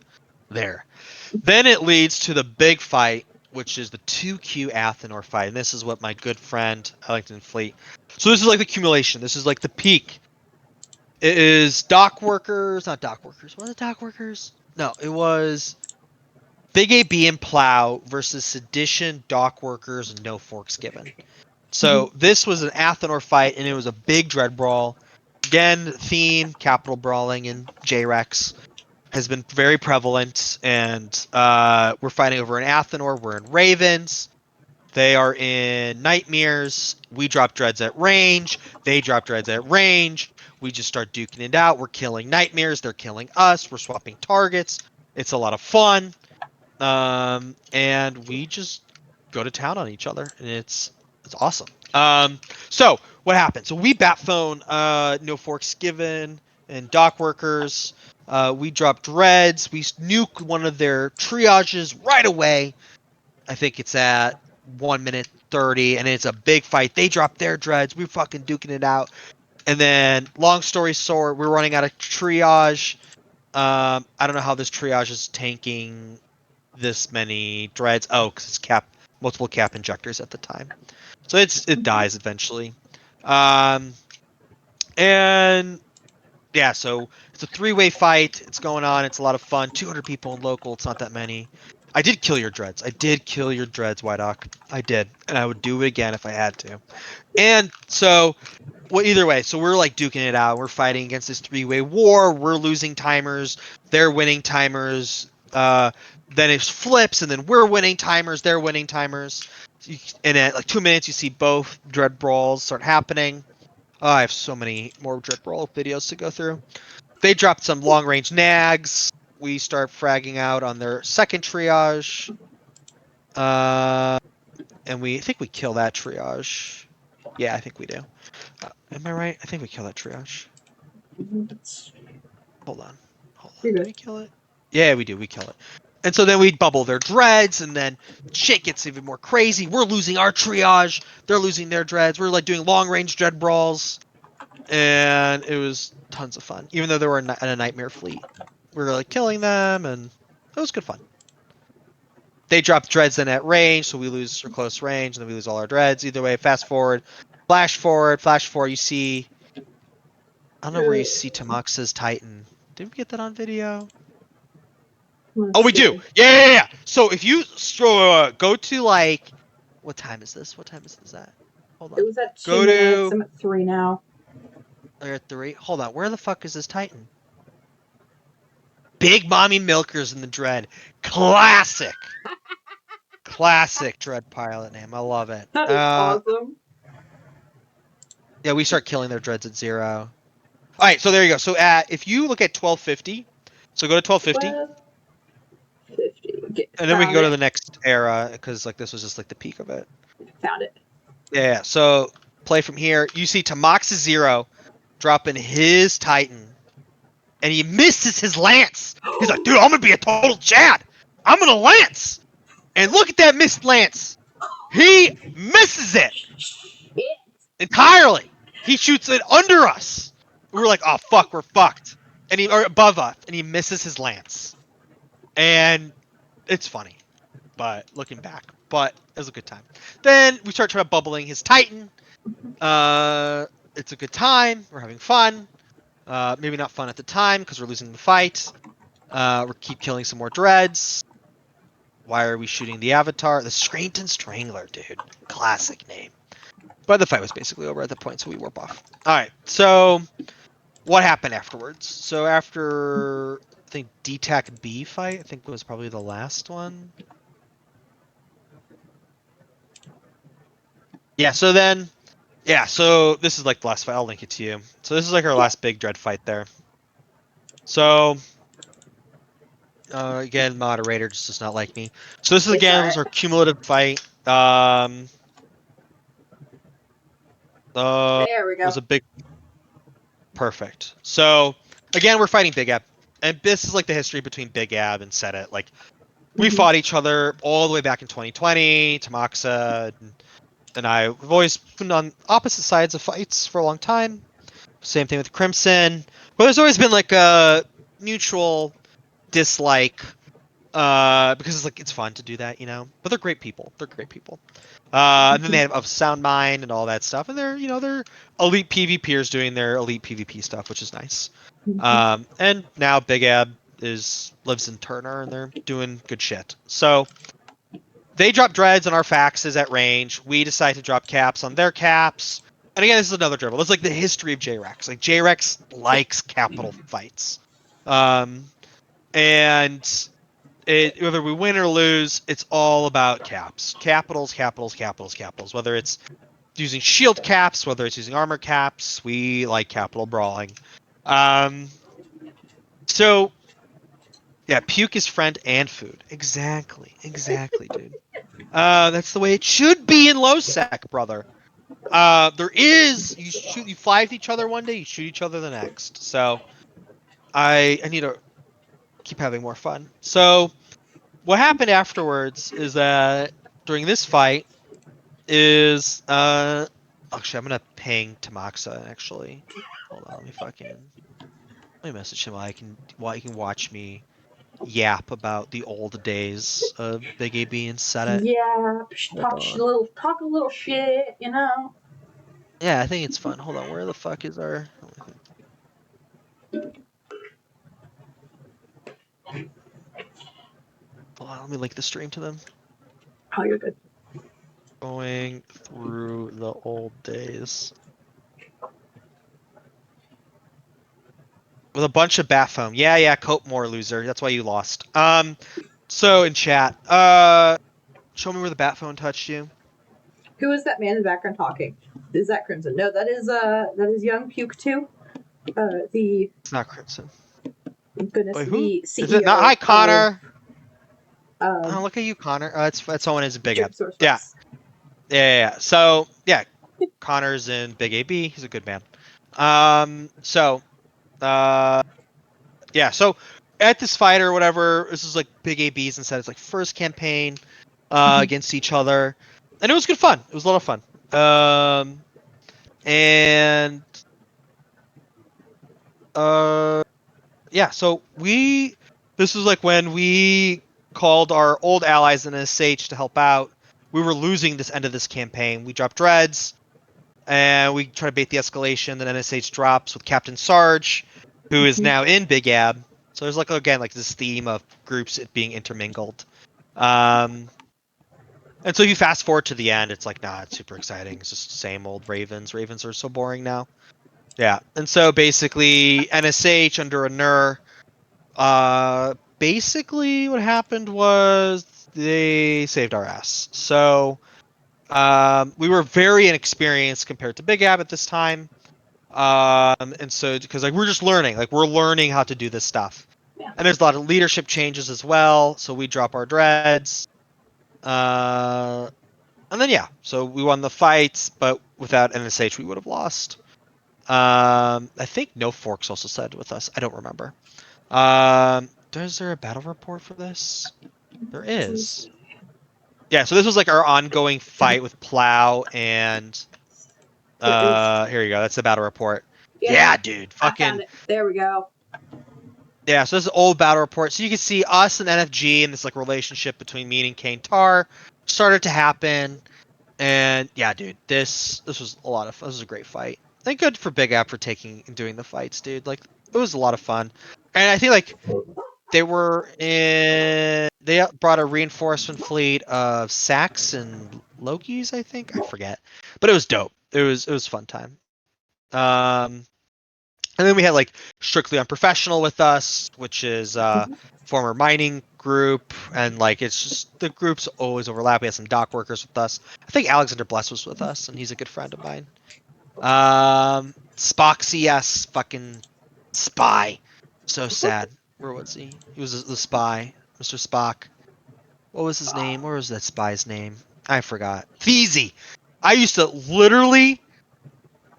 there. Then it leads to the big fight, which is the 2Q Athenor fight. And this is what my good friend Ellington Fleet. So this is like the accumulation. This is like the peak. It is dock workers, not dock workers. Was it dock workers? No, it was Big AB and Plow versus Sedition, dock workers, and no forks given. So this was an Athenor fight, and it was a big dread brawl. Again, theme, capital brawling, and J-Rex has been very prevalent, and we're fighting over in Athenor. We're in Ravens. They are in Nightmares. We drop dreads at range. They drop dreads at range. We just start duking it out. We're killing Nightmares. They're killing us. We're swapping targets. It's a lot of fun. And we just go to town on each other, and it's awesome. So what happened? So we bat phone no forks given and dock workers. We dropped dreads. We nuke one of their triages right away. I think it's at 1 minute 30, and it's a big fight. They drop their dreads. We're fucking duking it out. And then, long story short, we're running out of triage. I don't know how this triage is tanking this many dreads. Oh, because it's multiple cap injectors at the time, so it dies eventually. And yeah, so it's a 3-way fight. It's going on. It's a lot of fun. 200 people in local. It's not that many. I did kill your dreads. I did kill your dreads, Whiteock. I did, and I would do it again if I had to. And so, well, either way, so we're like duking it out. We're fighting against this 3-way war. We're losing timers. They're winning timers. Then it flips, and then we're winning timers. They're winning timers. And at like 2 minutes, you see both dread brawls start happening. Oh, I have so many more Dread Brawl videos to go through. They dropped some long range nags. We start fragging out on their second triage. And I think we kill that triage. Yeah, I think we do. Am I right? I think we kill that triage. Hold on. You're Do good. we kill it? Yeah, we do. We kill it. And so then we bubble their dreads, and then shit gets even more crazy. We're losing our triage. They're losing their dreads. We're like doing long range dread brawls, and it was tons of fun. Even though they were in a nightmare fleet, we were like killing them, and it was good fun. They drop dreads in at range, so we lose our close range, and then we lose all our dreads. Either way, fast forward, flash forward, flash forward. You see, I don't know where you see Tamaxa's Titan. Did we get that on video? Let's Oh, we do. see. Yeah. So if you go to like, what time is this? What time is that? Hold It on. was at 2 Go minutes. to. I'm at 3 now. They're at 3. Hold on. Where the fuck is this Titan? Big Mommy Milkers in the Dread. Classic. Classic Dread pilot name. I love it. That is awesome. Yeah, we start killing their dreads at 0. All right, so there you go. So if you look at 1250, so go to 1250, 1250. and then we can Found go to it. the next era because like this was just like the peak of it. Found it. Yeah. So play from here. You see Tamaxa 0 dropping his Titan, and he misses his lance. He's like, dude, I'm gonna be a total Chad. I'm gonna lance, and look at that missed lance. He misses it Shit. entirely. He shoots it under us. We're like, oh fuck, we're fucked. And or above us, and he misses his lance. And it's funny, but looking back, but it was a good time. Then we start trying to bubbling his Titan. It's a good time. We're having fun. Maybe not fun at the time because we're losing the fight. We keep killing some more dreads. Why are we shooting the Avatar? The Scranton Strangler, dude. Classic name. But the fight was basically over at that point, so we warp off. All right, so what happened afterwards? So after, I think, DTAC B fight, I think was probably the last one. Yeah, so then, so this is like the last fight. I'll link it to you. So this is like our last big dread fight there. So, again, moderator just does not like me. So this is, again, was our cumulative fight. There we go. Was a big... Perfect. So, again, we're fighting Big Ab. And this is like the history between Big Ab and Sedit. Like, we fought each other all the way back in 2020. Tamaxa and I have always been on opposite sides of fights for a long time. Same thing with Crimson. But there's always been like a mutual dislike because it's like it's fun to do that, you know. But they're great people. They're great people. And then they have Sound Mind and all that stuff, and they're elite PvPers doing their elite PvP stuff, which is nice. And now Big Ab lives in Turner, and they're doing good shit. So they drop dreads on our faxes at range. We decide to drop caps on their caps. And again, this is another dribble. It's like the history of JREX. Like JREX likes capital fights. And whether we win or lose, it's all about caps. Capitals, capitals, capitals, capitals. Whether it's using shield caps, whether it's using armor caps, we like capital brawling. So yeah, puke is friend and food. Exactly, dude. That's the way it should be in low sec, brother. You fly with each other one day, you shoot each other the next. So I need to keep having more fun. So what happened afterwards is that during this fight is actually I'm gonna ping Tamaxa actually. Hold on, let me message him while he can watch me yap about the old days of Big AB and Set It. Yeah, Hold on. talk a little shit, you know. Yeah, I think it's fun. Hold on, where the fuck is our... Hold on, let me link the stream to them. Oh, you're good. Going through the old days. With a bunch of bat foam. Yeah, cope more, loser. That's why you lost. So in chat, show me where the bat phone touched you. Who is that man in the background talking? Is that Crimson? No, that is young Puke too. It's not Crimson. Goodness, Wait, who? the CEO Is it not? Hi, Connor. of Oh, look at you, Connor. That's someone is a big app. Jerkasaurus Yeah. Rex. Yeah. So yeah, Connor's in Big AB. He's a good man. So Yeah, so at this fight or whatever, this is like big ABs instead. It's like first campaign against each other, and it was good fun. It was a lot of fun. And yeah, so this was like when we called our old allies in SH to help out. We were losing this end of this campaign. We dropped dreads, and we try to bait the escalation. Then NSH drops with Captain Sarge, who is now in Big Ab. So there's like again like this theme of groups being intermingled. And so if you fast forward to the end, it's like, nah, it's super exciting. It's just the same old Ravens. Ravens are so boring now. Yeah. And so basically NSH under a NER, basically what happened was they saved our ass. So we were very inexperienced compared to Big Ab at this time. And so because like we're just learning, like we're learning how to do this stuff. Yeah. And there's a lot of leadership changes as well. So we drop our dreads. And then yeah, so we won the fights, but without NSH we would have lost. I think No Forks also sided with us. I don't remember. Is there a battle report for this? There is. Yeah, so this was like our ongoing fight with Plow and There is. here you go. That's the battle report. Yeah. Yeah, dude. I found Fucking it. There we go. yeah, so this is an old battle report. So you can see us and NFG and this like relationship between me and Kane Tar started to happen. And yeah, dude, this was a lot of fun. This was a great fight. Thank good for Big App for taking and doing the fights, dude. Like it was a lot of fun. And I think like they brought a reinforcement fleet of Sax and Lokis, I think. I forget. But it was dope. It was fun time. And then we had like Strictly Unprofessional with us, which is former mining group, and like it's just the groups always overlap. We had some dock workers with us. I think Alexander Bless was with us, and he's a good friend of mine. Spock CS, fucking spy, so sad. Where was he? He was the spy, Mr. Spock. What was his name? What was that spy's name? I forgot. Feezy. I used to literally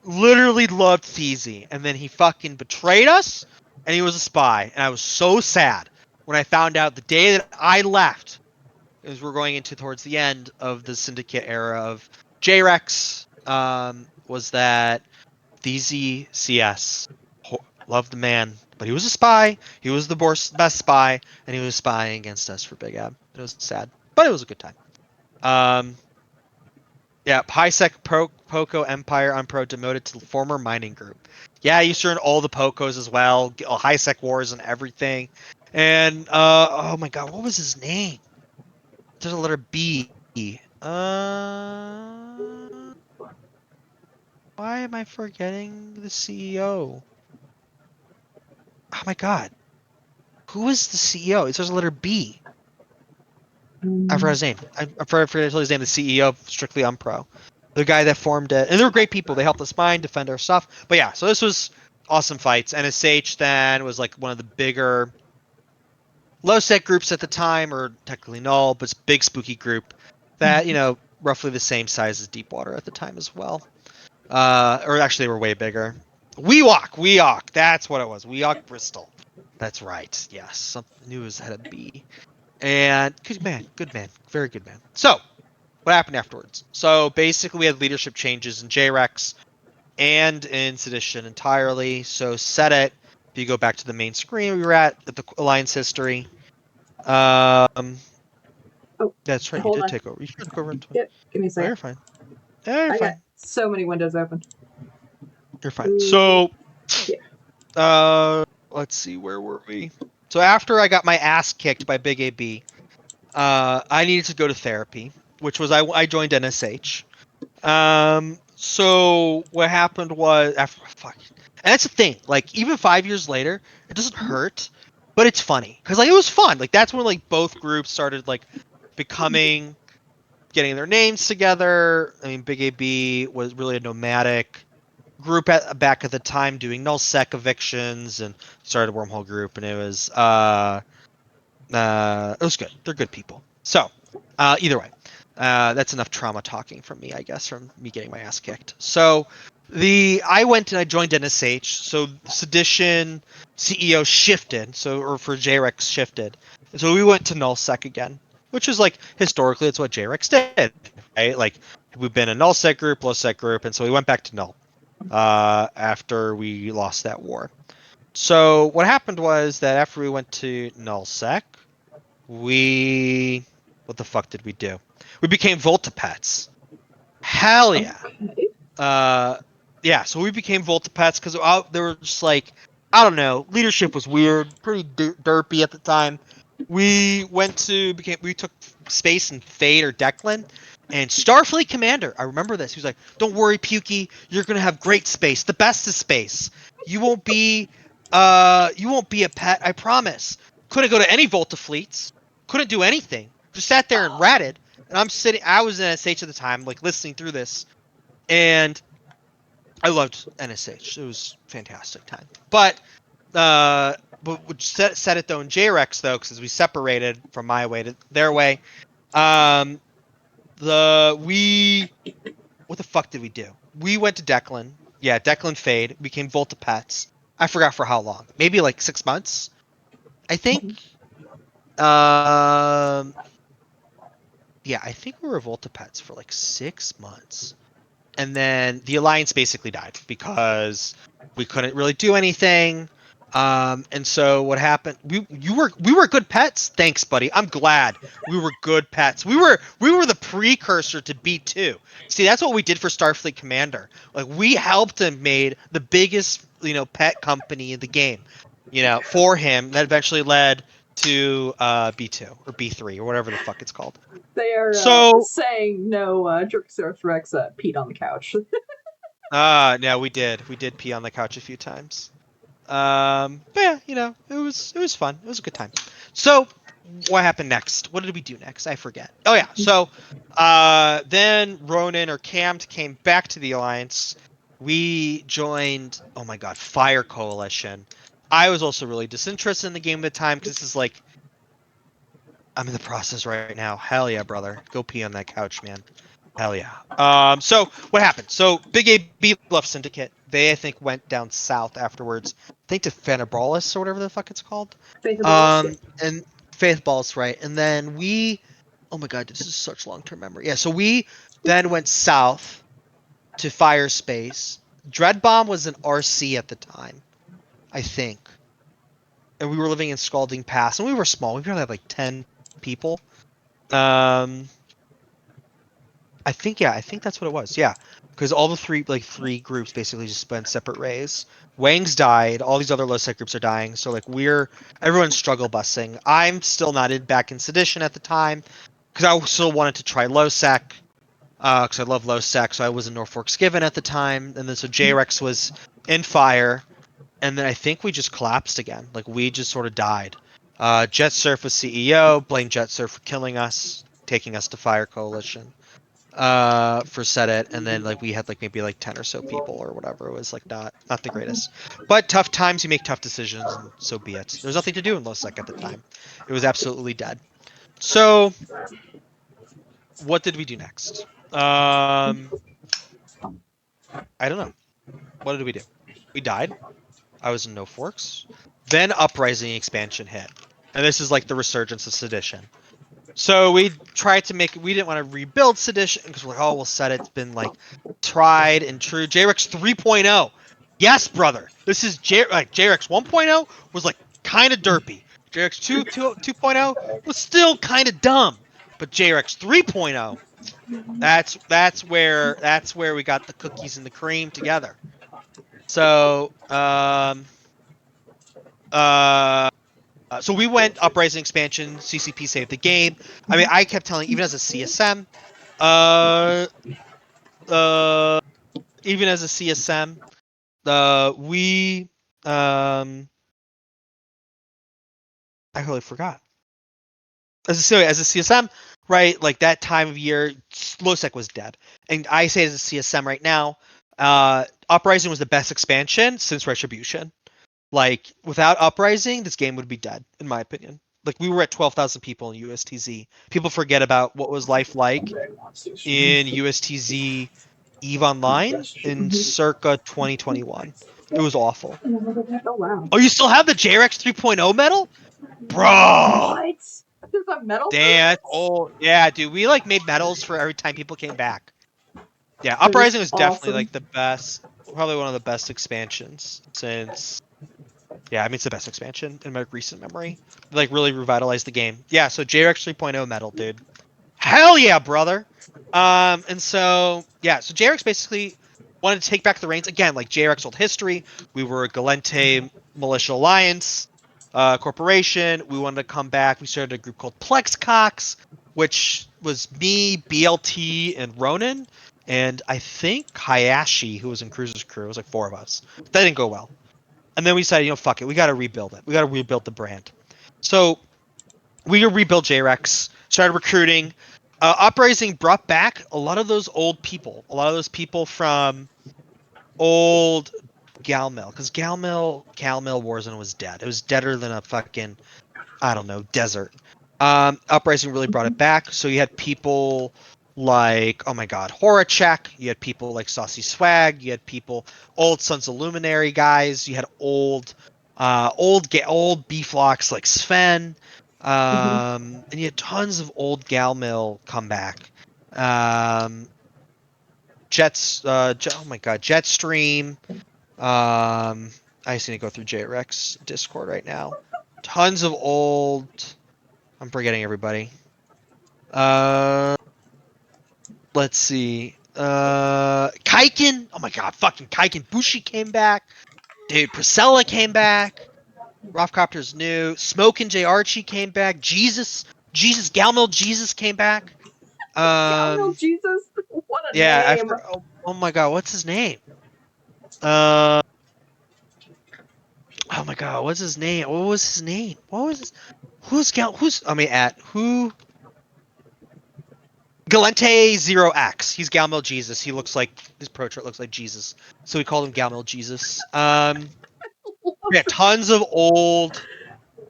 loved Theezy, and then he fucking betrayed us, and he was a spy, and I was so sad when I found out the day that I left, as we're going into towards the end of the Syndicate era of J-Rex, was that Theezy CS loved the man, but he was a spy. He was the best spy, and he was spying against us for Big Ab. It was sad, but it was a good time. Yeah, Hisec Poco Empire Unpro demoted to former mining group. Yeah, you turn all the Pocos as well, Hisec Wars and everything. And oh my god, what was his name? There's a letter B. Why am I forgetting the CEO? Oh my god, who is the CEO? It says a letter B. I forgot his name. I forgot to tell his name. The CEO of Strictly Unpro, the guy that formed it, and they were great people. They helped us mine, defend our stuff. But yeah, so this was awesome fights. NSH then was like one of the bigger low set groups at the time, or technically null, but it's big spooky group that roughly the same size as Deepwater at the time as well. Or actually, they were way bigger. Weok. That's what it was. Weok Bristol. That's right. Yes, something new as had a B. And good man, very good man. So, what happened afterwards? So basically, we had leadership changes in JREX and in Sedition entirely. So set it. If you go back to the main screen, we were at the Alliance history. That's right. You Hold did on. take over. You should took over. Yep. Give me a Oh, second. you're fine. Yeah, you're I got fine. so many windows open. You're fine. So, Yeah. let's see. Where were we? So after I got my ass kicked by Big AB, I needed to go to therapy, which was I joined NSH. So what happened was fuck, and that's the thing. Like even 5 years later, it doesn't hurt, but it's funny because like it was fun. Like that's when like both groups started like getting their names together. I mean, Big AB was really a nomadic group back at the time doing nullsec evictions and started a wormhole group, and it was good. They're good people. So, either way, that's enough trauma talking from me, I guess, from me getting my ass kicked. So, I went and I joined NSH, so Sedition CEO shifted, or for JREX shifted. And so we went to Nullsec again, which is like historically it's what JREX did, right? Like we've been a Nullsec group, LowSec group, and so we went back to Null after we lost that war. So what happened was that after we went to Nullsec, what the fuck did we do? We became Voltapets. Hell yeah. Okay. Yeah, so we became Voltapets because they were just like, I don't know, leadership was weird, pretty derpy at the time. We took space in Fade or Declan, and Starfleet Commander. I remember this. He was like, "Don't worry, Pukey, you're gonna have great space, the best of space. You won't be a pet, I promise." Couldn't go to any Volta fleets, couldn't do anything. Just sat there and ratted. And I was in SH at the time, like listening through this, and I loved NSH. It was a fantastic time. But which set it though in JREX though, because we separated from my way to their way. Um, what the fuck did we do? We went to Declan. Yeah, Declan Fade became Volta Pets. I forgot for how long. Maybe like 6 months, I think. Um, yeah, I think we were Volta Pets for like 6 months. And then the alliance basically died because we couldn't really do anything. And so what happened? We were good pets. Thanks, buddy. I'm glad we were good pets. We were the precursor to B2. See, that's what we did for Starfleet Commander. Like we helped him made the biggest pet company in the game. For him that eventually led to B2 or B3 or whatever the fuck it's called. They are So saying no. Jerkasaurus Rex peed on the couch. no, we did. We did pee on the couch a few times. But yeah, it was fun. It was a good time. So what happened next? What did we do next? I forget. Oh yeah. So then Ronan or Camt came back to the Alliance. We joined, oh my god, Fire Coalition. I was also really disinterested in the game at the time because this is like I'm in the process right now. Hell yeah, brother. Go pee on that couch, man. Hell yeah. So what happened? So Big AB left Syndicate. They I think went down south afterwards. I think to Fenebralis or whatever the fuck it's called. Faith of Balls, And Faith Balls, right? And then oh my god, this is such long-term memory. Yeah, so we then went south to Fire Space. Dread Bomb was an RC at the time, I think. And we were living in Scalding Pass, and we were small. We probably had like 10 people. Um, I think that's what it was. Yeah, because all the three groups basically just went separate ways. Wang's died. All these other low sec groups are dying. So like everyone's struggle busing. I'm still not back in Sedition at the time because I still wanted to try low sec because I love low sec. So I was in Norfolk's Given at the time, and then so JREX was in Fire, and then I think we just collapsed again. Like we just sort of died. Jet Surf was CEO. Blame Jet Surf for killing us, taking us to Fire Coalition for set it, and then like we had like maybe like 10 or so people or whatever. It was like not the greatest, but tough times, you make tough decisions, and so be it. There's nothing to do in lowsec at the time. It was absolutely dead. So what did we do next? I don't know. What did we do? We died. I was in No Forks. Then Uprising expansion hit, and this is like the resurgence of Sedition. So we tried to we didn't want to rebuild Sedition because we're like, oh, we'll set it. It's been like tried and true. JREX 3.0. Yes, brother. This is JREX 1.0 was like kind of derpy. JREX 2.0 was still kind of dumb. But JREX 3.0, that's where we got the cookies and the cream together. So so we went Uprising expansion, CCP saved the game. I mean, I kept telling, even as a CSM, uh, uh, even as a CSM, we, I really forgot. As a CSM, right? Like that time of year, Losec was dead, and I say as a CSM right now, Uprising was the best expansion since Retribution. Like without Uprising, this game would be dead, in my opinion. Like we were at 12,000 people in USTZ. People forget about what was life like in USTZ EVE Online in circa 2021. It was awful. Oh wow. Oh, you still have the JRX 3.0 medal? Bro! What? There's a medal for Damn, this? that's old. Yeah, dude, we like made medals for every time people came back. Yeah, That is Uprising was definitely awesome. like the best, probably one of the best expansions since. Yeah, I mean it's the best expansion in my recent memory. Like really revitalized the game. Yeah, so JRX 3.0 medal, dude. Hell yeah, brother. And so yeah, so JRX basically wanted to take back the reins again, like JRX old history. We were a Galente Militia Alliance corporation. We wanted to come back. We started a group called Plexcox, which was me, BLT, and Ronan, and I think Hayashi, who was in Cruiser's crew. It was like 4 of us. That didn't go well. And then we decided, fuck it, we got to rebuild it. We got to rebuild the brand. So we rebuilt JREX, started recruiting. Uprising brought back a lot of those old people, a lot of those people from old Galmel, because Galmel Warzone was dead. It was deader than a fucking, I don't know, desert. Uprising really brought it back. So you had people like, oh my god, Horachek. You had people like Saucy Swag. You had people, old Sons of Luminary guys. You had old beeflocks like Sven. And you had tons of old Galmil come back. Oh my god, Jetstream. I just need to go through JREX Discord right now. Tons of old. I'm forgetting everybody. Let's see. Kaiken. Oh my god, fucking Kaiken. Bushi came back. Dude, Priscilla came back. Rothcopter's new. Smoke and J Archie came back. Galmil Jesus came back. Galmil Jesus? What a Yeah, name. oh my god, what's his name? Uh, oh my god, what's his name? What was his name? What was his, who Galente 0X. He's Galmel Jesus. He looks like his portrait looks like Jesus. So we called him Galmel Jesus. Yeah, tons of old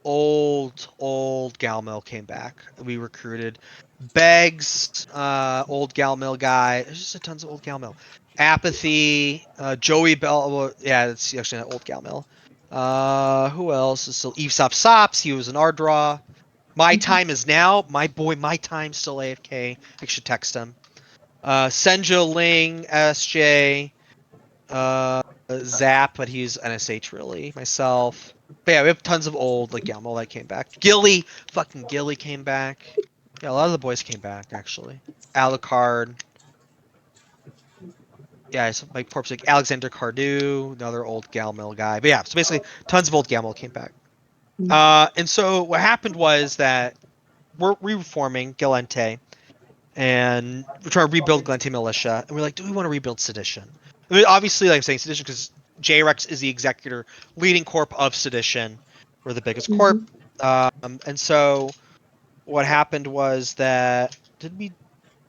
Galmel came back. We recruited Beggs, old Galmel guy. There's just tons of old Galmel. Apathy, Joey Bell. Well, yeah, that's actually not old Galmel. Who else is still Evesop Sops? He was an R draw. My time is now. My boy, my time still AFK. I should text him. Senjo Ling, SJ, Zap, but he's NSH really. Myself. But yeah, we have tons of old like Galmo that came back. Fucking Gilly came back. Yeah, a lot of the boys came back actually. Alucard. Yeah, it's like Porp's like Alexander Cardew, another old Galmel guy. But yeah, so basically tons of old Galmel came back. And so what happened was that we're reforming Galente and we're trying to rebuild Glenty Militia, and we're like, do we want to rebuild Sedition? I mean, obviously, like I'm saying Sedition because JREX is the executor, leading corp of Sedition. We're the biggest corp, and so what happened was that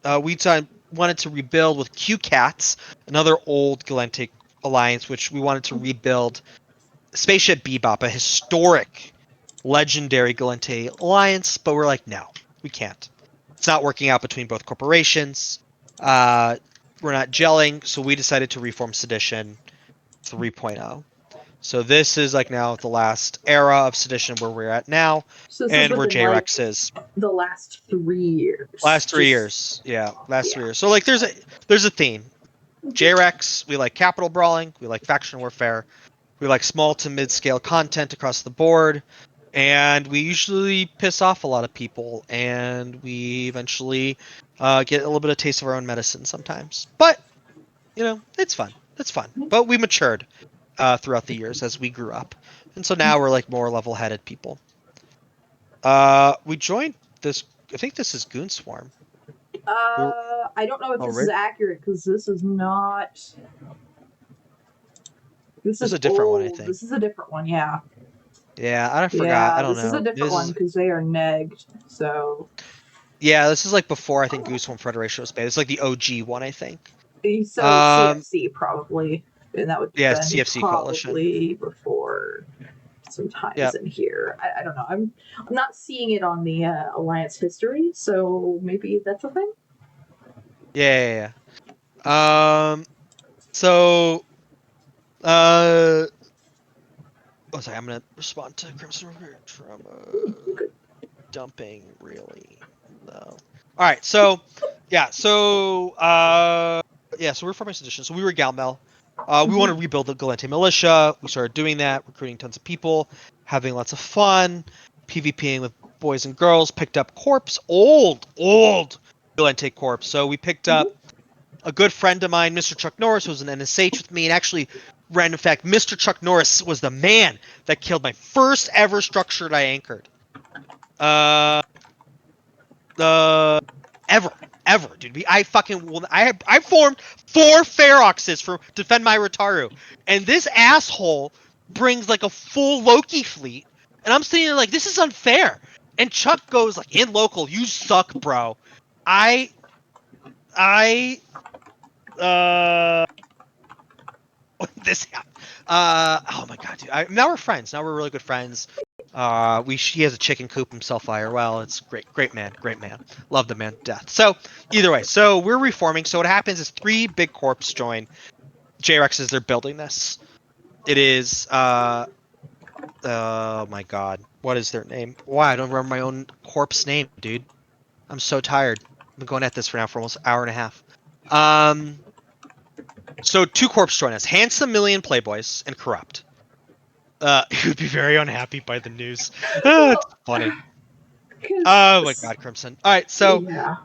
wanted to rebuild with Q Cats, another old Galantic alliance, which we wanted to rebuild Spaceship Bebop, a historic, legendary Galente alliance, but we're like, no, we can't. It's not working out between both corporations. We're not gelling, so we decided to reform Sedition 3.0. So this is like now the last era of Sedition where we're at now, So this is and where within like JREX is. the last 3 years. Last 3 years, yeah, last 3 years. So like, there's a theme. JREX, we like capital brawling, we like faction warfare, we like small to mid-scale content across the board, and we usually piss off a lot of people, and we eventually get a little bit of taste of our own medicine sometimes. But it's fun. It's fun. But we matured throughout the years as we grew up, and so now we're like more level-headed people. We joined this. I think this is Goon Swarm. I don't know if this is accurate because this is not. This is a different one, I old. think. This is a different one, yeah. Yeah, I forgot. Yeah, I don't know. this is a different one because they are negged. So. Yeah, this is like before I think Goose Swarm Federation was made. It's like the OG one, I think. So CFC probably, and that would yeah, then CFC probably Coalition. before some times Yep. in here. I don't know. I'm not seeing it on the Alliance history, so maybe that's a thing. Yeah. So, oh, sorry, I'm gonna respond to Crimson River trauma dumping. Really, no. All right, so yeah, so so we're forming sedition. So we were Galmel. We want to rebuild the Galente militia. We started doing that, recruiting tons of people, having lots of fun, PvPing with boys and girls. Picked up corpse, old Galente corpse. So we picked up a good friend of mine, Mr. Chuck Norris, who was an NSH with me, and actually, random fact, Mr. Chuck Norris was the man that killed my first ever structure that I anchored. The ever, dude. I formed 4 Feroxes for defend my Rotaru, and this asshole brings like a full Loki fleet, and I'm sitting there like, this is unfair. And Chuck goes like, in local, you suck, bro. I this oh my god, dude. Now we're friends. Now we're really good friends. He has a chicken coop himself IRL. It's great man. Love the man to death. So either way, so we're reforming. So what happens is 3 big corps join JREX as they're building this. It is oh my god, what is their name? Why I don't remember my own corpse name, dude. I'm so tired. I've been going at this for now for almost an hour and a half. So 2 corps join us: Handsome Million Playboys and Corrupt. He would be very unhappy by the news. It's funny. Oh my god, Crimson. All right, so yeah.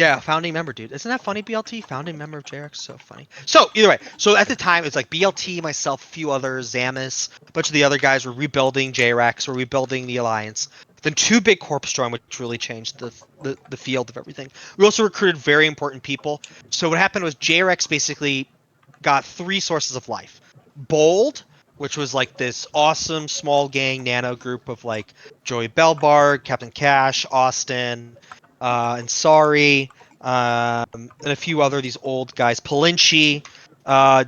yeah, founding member, dude. Isn't that funny, BLT? Founding member of JRX, so funny. So either way, so at the time it's like BLT, myself, a few others, Zamis, a bunch of the other guys were rebuilding JRX, we're rebuilding the Alliance. Then 2 big corps joined, which really changed the field of everything. We also recruited very important people. So what happened was JRX basically got 3 sources of life. Bold, which was like this awesome small gang nano group of like Joey Belbard, Captain Cash, Austin, and Sorry, and a few other these old guys. Palinchi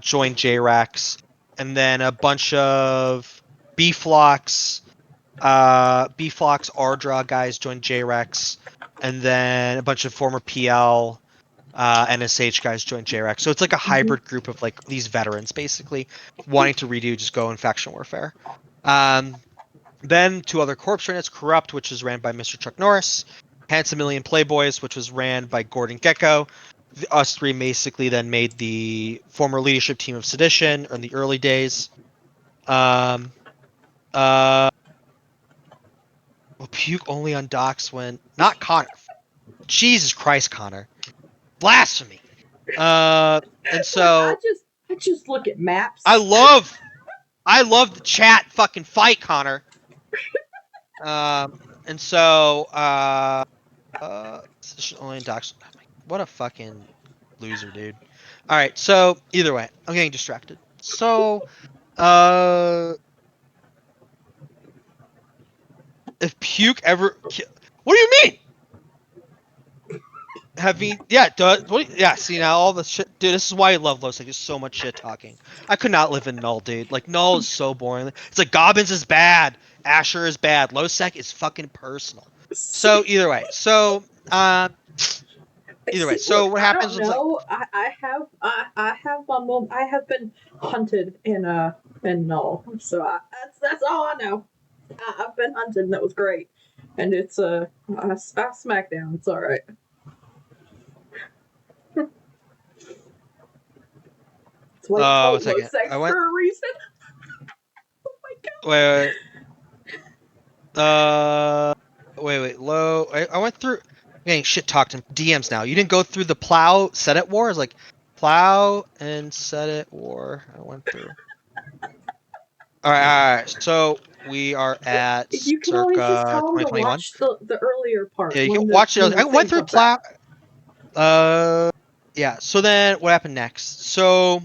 joined JREX, and then a bunch of B-Flocks, Ardra guys joined JREX, and then a bunch of former PL NSH guys joined JREX. So it's like a hybrid group of like these veterans basically wanting to redo just go in faction warfare. Then 2 other corps units: Corrupt, which is ran by Mr. Chuck Norris; Handsome Million Playboys, which was ran by Gordon Gecko. Us 3 basically then made the former leadership team of Sedition in the early days. Puke only on docks when not Connor. Jesus Christ, Connor, blasphemy. And so I just look at maps. I love the chat fucking fight, Connor. And so only in docs. What a fucking loser, dude. All right, so either way, I'm getting distracted. So if Puke ever what do you mean? See now all the shit, dude. This is why I love Losec. There's so much shit talking. I could not live in Null, dude. Like Null is so boring. It's like Gobbins is bad, Asher is bad, Losec is fucking personal. So either way, so what Look, I happens don't is like know. I have been hunted in Null, so that's all I know. I've been hunted, and that was great. And it's a SmackDown. It's all right. It's why it's called low sex for a reason. Oh my god. Wait. Low. I went through. Getting shit talked in DMs now. You didn't go through the plow set it war. It's like plow and set it war. I went through. All right. So we are at You can always just circa tell them to 2021. watch the earlier part. Yeah, you can watch it. I went through plow. Yeah. So then what happened next? So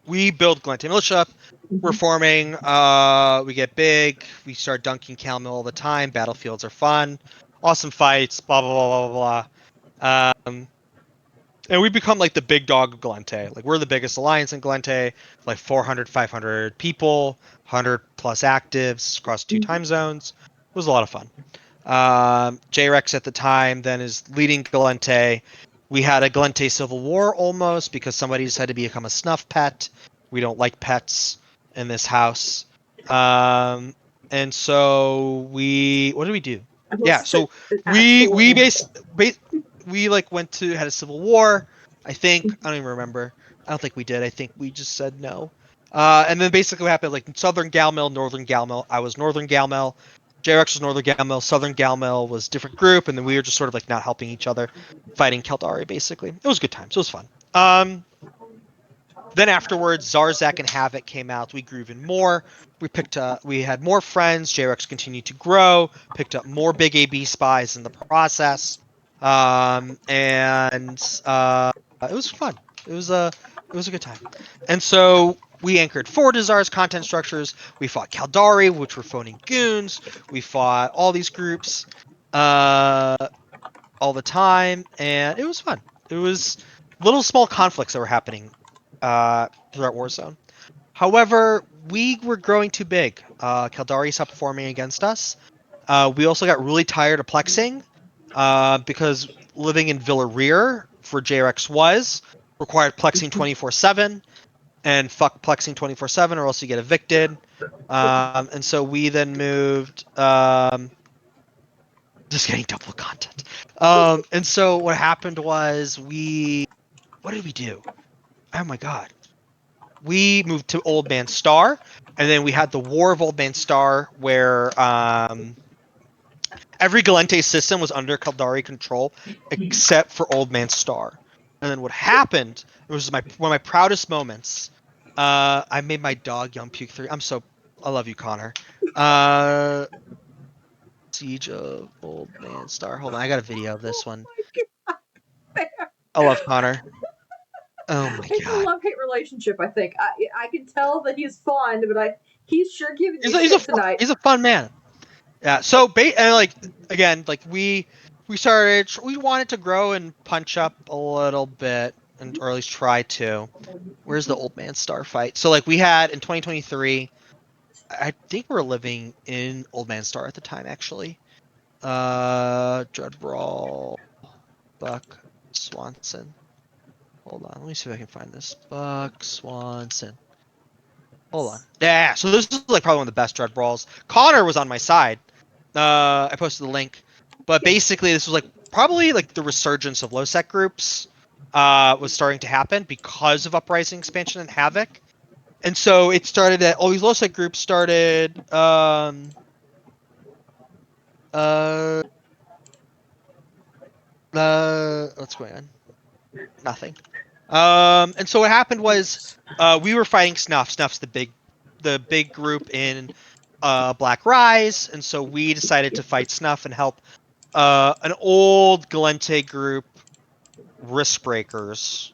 we build Galente Militia. We're forming. We get big. We start dunking Calmill all the time. Battlefields are fun. Awesome fights. Blah blah blah blah blah. And we become like the big dog of Galente. Like we're the biggest alliance in Galente. Like 400, 500 people, 100 plus actives across 2 time zones. It was a lot of fun. J-Rex at the time then is leading Galente. We had a Galente civil war almost because somebody decided to become a snuff pet. We don't like pets in this house. And so what did we do? Yeah, Unless so an we actual we animal. we like went to had a civil war. I think I don't even remember. I don't think we did. I think we just said no. And then basically what happened, like Southern Galmel, Northern Galmel. I was Northern Galmel. JRX was Northern Galmel. Southern Galmel was different group, and then we were just sort of like not helping each other, fighting Kaldari basically. It was good times. It was fun. Then afterwards, Zarzak and Havoc came out. We grew even more. We had more friends. JRX continued to grow. Picked up more big AB spies in the process, and it was fun. It was a good time. And so we anchored 4 Dazar's content structures. We fought Kaldari, which were phoning goons. We fought all these groups uh, all the time, and it was fun. It was little small conflicts that were happening throughout Warzone. However, we were growing too big. Kaldari stopped performing against us. We also got really tired of plexing because living in Villarear for JRX was required plexing 24/7, and fuck plexing 24/7 or else you get evicted. And so we then moved. Just getting double content. And so what happened was what did we do? Oh my god. We moved to Old Man Star, and then we had the War of Old Man Star, where every Galente system was under Kaldari control except for Old Man Star. And then what happened? It was one of my proudest moments. I made my dog Young Puke 3. I love you, Connor. Uh, Siege of Old Man Star. Hold on, I got a video of this one. I love Connor. Oh my It's a god. love-hate relationship. I think I can tell that he's fond, but he's sure giving you He's a shit tonight. he's a fun man. Yeah. So and like again, like we wanted to grow and punch up a little bit, and or at least try to. Where's the Old Man Star fight? So like we had in 2023, I think we were living in Old Man Star at the time actually. Dread Brawl, Buck Swanson. Hold on, let me see if I can find this. Buck Swanson. Hold on. Yeah, so this is like probably one of the best Dread Brawls. Connor was on my side. I posted the link. But basically this was like probably like the resurgence of low sec groups was starting to happen because of Uprising expansion and Havoc. And so it started that all these low sec groups started uh what's going on? Nothing. And so what happened was we were fighting Snuff. Snuff's the big group in Black Rise, and so we decided to fight Snuff and help an old Galente group, Risk Breakers,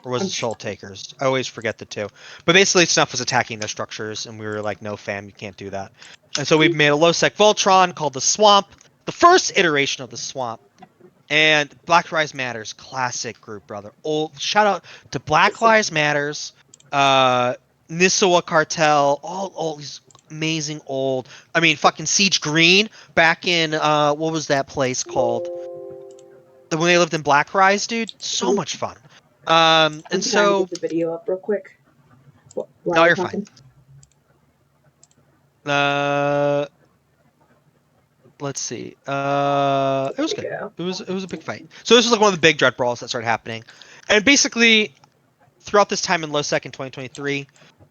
or was it Soul Takers? I always forget the two. But basically, Snuff was attacking their structures, and we were like, "No, fam, you can't do that." And so we made a low sec Voltron called the Swamp, the first iteration of the Swamp. And Black Lives Matters, classic group, brother. Old shout out to Black Lives Matters, uh, Nisawa Cartel, all these amazing old. I mean, fucking Siege Green back in what was that place called? When they lived in Black Rise, dude. So much fun. I'm And trying to so get the video up real quick while no, we're you're fine. talking. Uh, let's see. It was There we good. go. It was a big fight. So this was like one of the big dread brawls that started happening, and basically throughout this time in LoSec in 2023,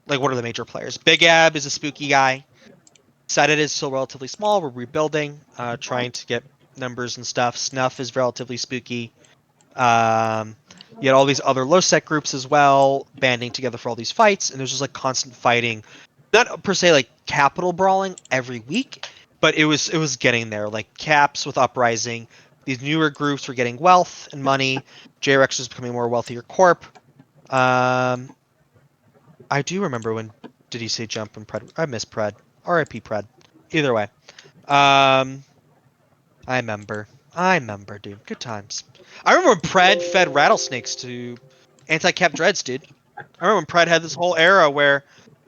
like what are the major players? Big Ab is a spooky guy. Sided is still relatively small. We're rebuilding, trying to get numbers and stuff. Snuff is relatively spooky. Um, you had all these other LoSec groups as well, banding together for all these fights, and there's just like constant fighting. Not per se like capital brawling every week, but it was getting there. Like Caps with Uprising, these newer groups were getting wealth and money. JRX was becoming more wealthier corp. Um, I do remember when did he say jump and Pred? I miss Pred. R.I.P. Pred. Either way. Um, I remember, dude. Good times. I remember when Pred fed rattlesnakes to anti-cap dreads, dude. I remember when Pred had this whole era where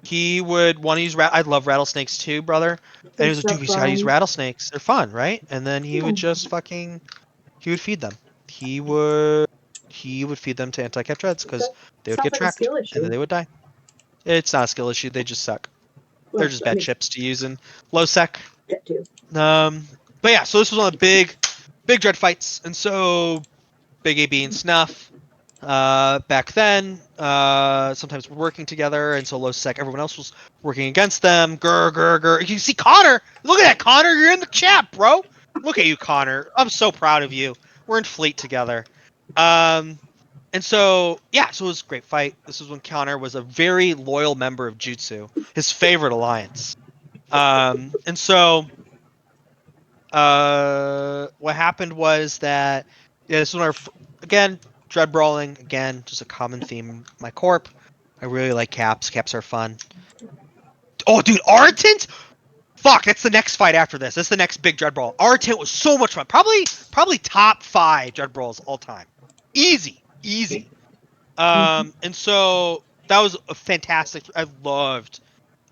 he would want to use I love rattlesnakes too, brother. And he was like, dude, we just gotta use rattlesnakes. They're fun, right? And then he would just he would feed them. He would feed them to anti-cap dreads because they would Sounds get like a tracked skill issue. and then they would die. It's not a skill issue. They just suck. They're Well, just I bad mean, chips to use in low sec. that too. But yeah, so this was one of the big dread fights, and so Big AB and Snuff. Back then, sometimes we're working together, and so low sec, everyone else was working against them. Grr. You can see Connor. Look at that, Connor. You're in the chat, bro. Look at you, Connor. I'm so proud of you. We're in fleet together. And so yeah, so it was a great fight. This was when Connor was a very loyal member of Jutsu, his favorite alliance. And so what happened was that this was again dread brawling again, just a common theme in my corp. I really like caps. Caps are fun. Oh, dude, Artent. Fuck, that's the next fight after this. That's the next big dread brawl. Artent was so much fun. Probably top 5 dread brawls all time. Easy. And so that was a fantastic. I loved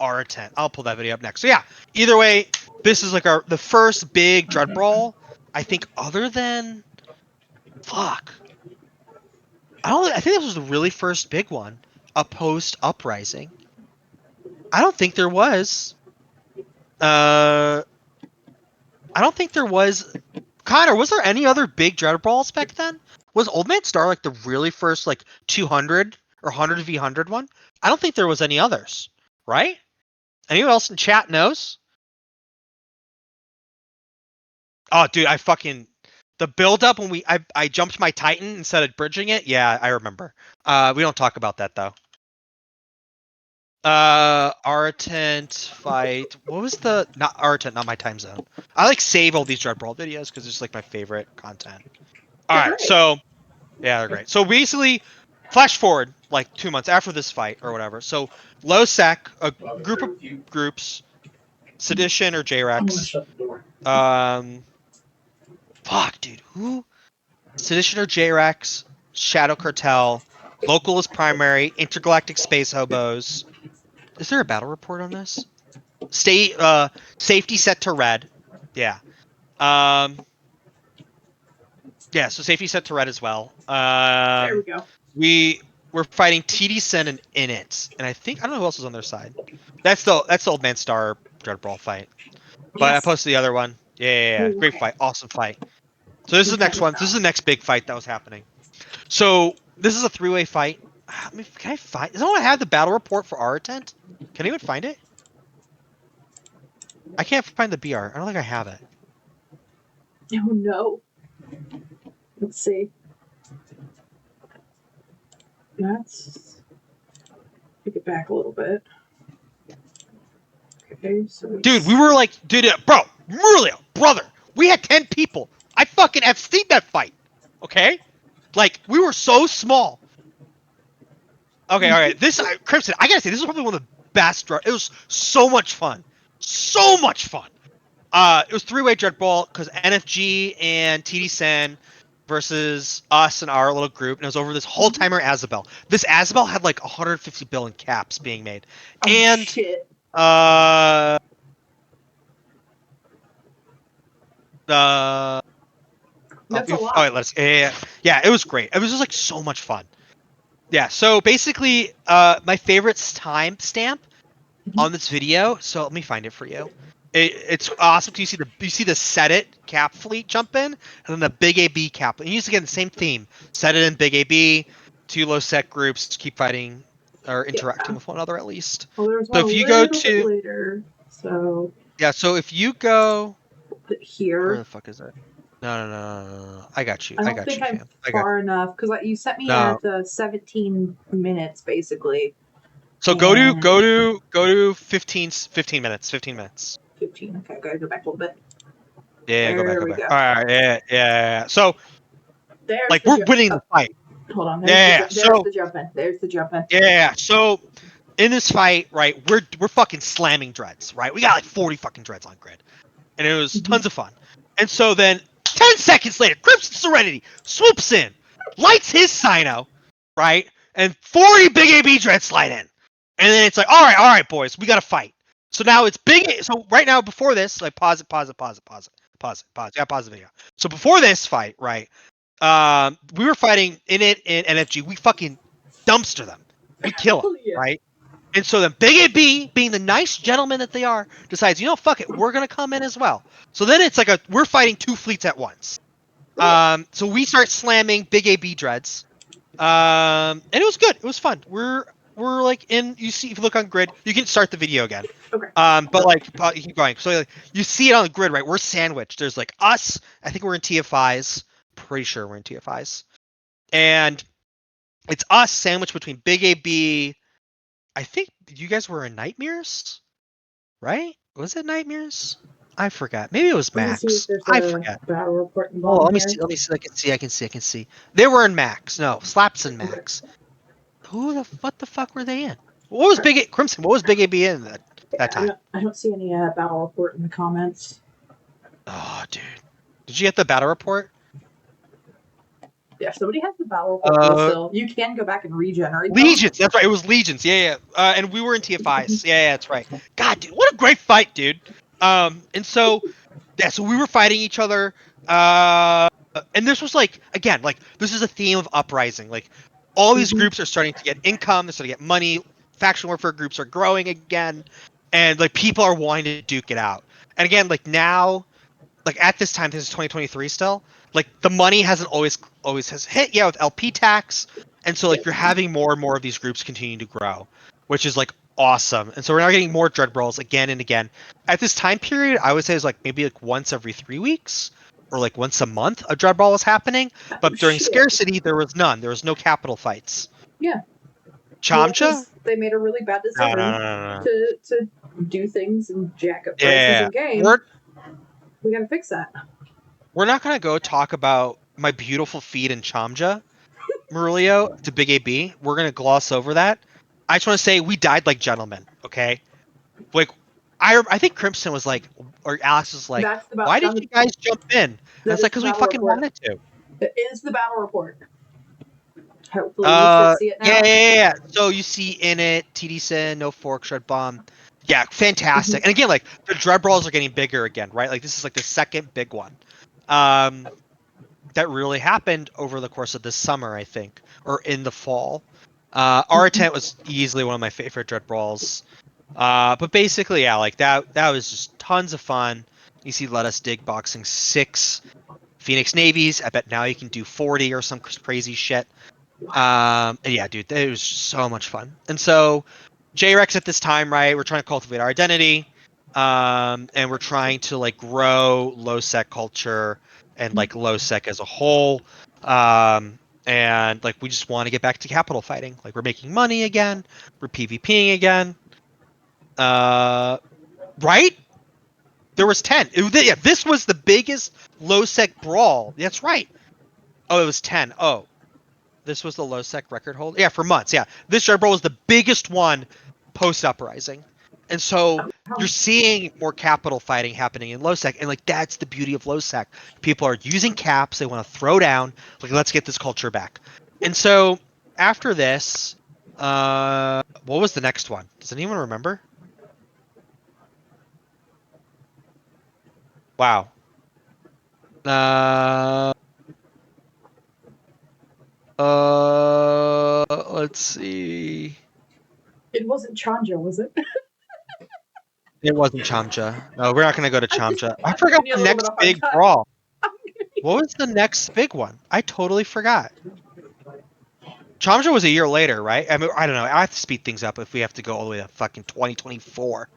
R10. I'll pull that video up next. So yeah, either way, this is like the first big dread brawl. I think other than fuck. I think this was the really first big one. A post uprising. I don't think there was. I don't think there was. Connor, was there any other big dread brawls back then? Was Old Man Star like the really first like 200 or 100v100 one? I don't think there was any others, right? Anyone else in chat knows? Oh, dude, the build up when I jumped my Titan instead of bridging it. Yeah, I remember. We don't talk about that though. Artent fight. What was not Artent, not my time zone. I like save all these Dread Brawl videos because it's like my favorite content. All right, so yeah, they're great. So basically, flash forward like 2 months after this fight or whatever. So low sec, a group of groups, Sedition or JREX. Fuck, dude, who? Sedition or JREX, Shadow Cartel, Local is Primary, Intergalactic Space Hobos. Is there a battle report on this? Safety set to red. Yeah. Yeah, so safety set to red as well. There we go. We're fighting TD Sen and Init, and I don't know who else is on their side. That's the Old Man Star Dread Brawl fight. But I posted the other one. Yeah. Ooh, Great okay. fight, awesome fight. So this is the next one. This is the next big fight that was happening. So this is a 3-way fight. I mean, can I find? Does anyone have the battle report for our tent? Can anyone find it? I can't find the BR. I don't think I have it. Oh no. Let's see. Let's take it back a little bit. Okay, so dude, we were like, bro, really, brother, we had 10 people. I fucking have seen that fight. Okay, like we were so small. Okay, all right. Crimson, I gotta say, this is probably one of the best. It was so much fun. So much fun. It was 3-way dread brawl because NFG and TD Sen versus us and our little group, and it was over this whole timer Azabel. This Azabel had like 150 billion caps being made, and shit. That's a lot. Yeah, it was great. It was just like so much fun. Yeah, so basically, my favorite timestamp on this video. So let me find it for you. It's awesome. You see the set it cap fleet jump in, and then the big AB cap. And you use again the same theme. Set it in big AB. 2 low set groups keep fighting or interacting with one another at least. Well, there was So one if you a go little to bit later. So yeah, so if you go here, where the fuck is it? No. I got you. I don't think I'm fam. far enough because you sent me No. at 17 minutes basically. So go to 15 minutes. 15 minutes. 15. Okay, I gotta go back a little bit. Yeah, There go we back. go. All right, yeah. So there's like we're winning the fight. Hold on. There's the jumping. There's the jumping. Yeah. So in this fight, right, we're fucking slamming dreads, right? We got like 40 fucking dreads on grid, and it was tons of fun. And so then 10 seconds later, Crimson Serenity swoops in, lights his Sino, right, and 40 big AB dreads slide in. And then it's like, all right, boys, we gotta fight. So now it's big. So right now, before this, like pause it. Yeah, pause the video. So before this fight, right? We were fighting in NFG. We fucking dumpster them. We kill them, Yeah. right? And so then Big AB, being the nice gentleman that they are, decides, fuck it, we're gonna come in as well. So then it's like we're fighting two fleets at once. So we start slamming Big AB dreads. And it was good. It was fun. We're like you see, if you look on grid, you can start the video again. Okay. But like you keep going. So like, you see it on the grid, right? We're sandwiched. There's like us. I think we're in TFIs. Pretty sure we're in TFIs. And it's us sandwiched between Big AB. I think you guys were in Nightmares, right? Was it Nightmares? I forgot. Maybe it was Let me see if Max. there's I a forget. battle report Oh, involved let me here. see. Let me see. I can see. They were in Max. No, Slaps and Okay. Max. What the fuck were they in? What was Crimson? What was Big AB in that time? I don't see any battle report in the comments. Oh, dude. Did you get the battle report? Yeah, if somebody has the battle report still, you can go back and regenerate them. Legions. That's right. It was Legions. Yeah. And we were in TFIs. Yeah, that's right. God, dude, what a great fight, dude. And so so we were fighting each other. And this was like, again, like this is a theme of uprising. Like all these groups are starting to get income. They're starting to get money. Faction warfare groups are growing again, and like people are wanting to duke it out. And again, like now, like at this time, this is 2023 still. Like the money hasn't always has hit, with LP tax, and so like you're having more and more of these groups continue to grow, which is like awesome. And so we're now getting more dread brawls again and again. At this time period, I would say it's like maybe like once every 3 weeks or like once a month a dread brawl was happening. But during scarcity, there was none. There was no capital fights. Yeah. Chamcha? Well, they made a really bad decision No. to do things and jack up prices in game. We gotta fix that. We're not gonna go talk about my beautiful feed in Chamja, Murillo, to Big AB. We're gonna gloss over that. I just want to say we died like gentlemen, okay? Like I think Crimson was like, or Alex was like, why did you guys jump in? And it's like, because we fucking wanted to. It is the battle report. Hopefully you should see it now. Yeah. So you see in it, TD Sin, no fork, shred bomb. Yeah, fantastic. And again, like the dread brawls are getting bigger again, right? Like this is like the second big one. That really happened over the course of this summer, I think, or in the fall. R10 was easily one of my favorite dread brawls. But basically, yeah, like that was just tons of fun. You see, let us dig boxing 6 Phoenix Navies. I bet now you can do 40 or some crazy shit. And yeah, dude, it was so much fun. And so JREX at this time, right? We're trying to cultivate our identity. And we're trying to like grow low sec culture and like low sec as a whole. And like we just want to get back to capital fighting. Like we're making money again. We're PvPing again. Right? There was 10. This was the biggest low sec brawl. That's right. Oh, it was 10. Oh, this was the low sec record hold. Yeah, for months. Yeah, this dread brawl was the biggest one post uprising, and so you're seeing more capital fighting happening in low sec, and like that's the beauty of low sec. People are using caps. They want to throw down. Like let's get this culture back. And so after this, what was the next one? Does anyone remember? Wow. Let's see. It wasn't Chanja, was it? It wasn't Chamcha. No, we're not gonna go to Chamcha. I forgot the next big time. brawl. What was the next big one? I totally forgot. Chamcha was a year later, right? I mean, I don't know. I have to speed things up if we have to go all the way to fucking 2024.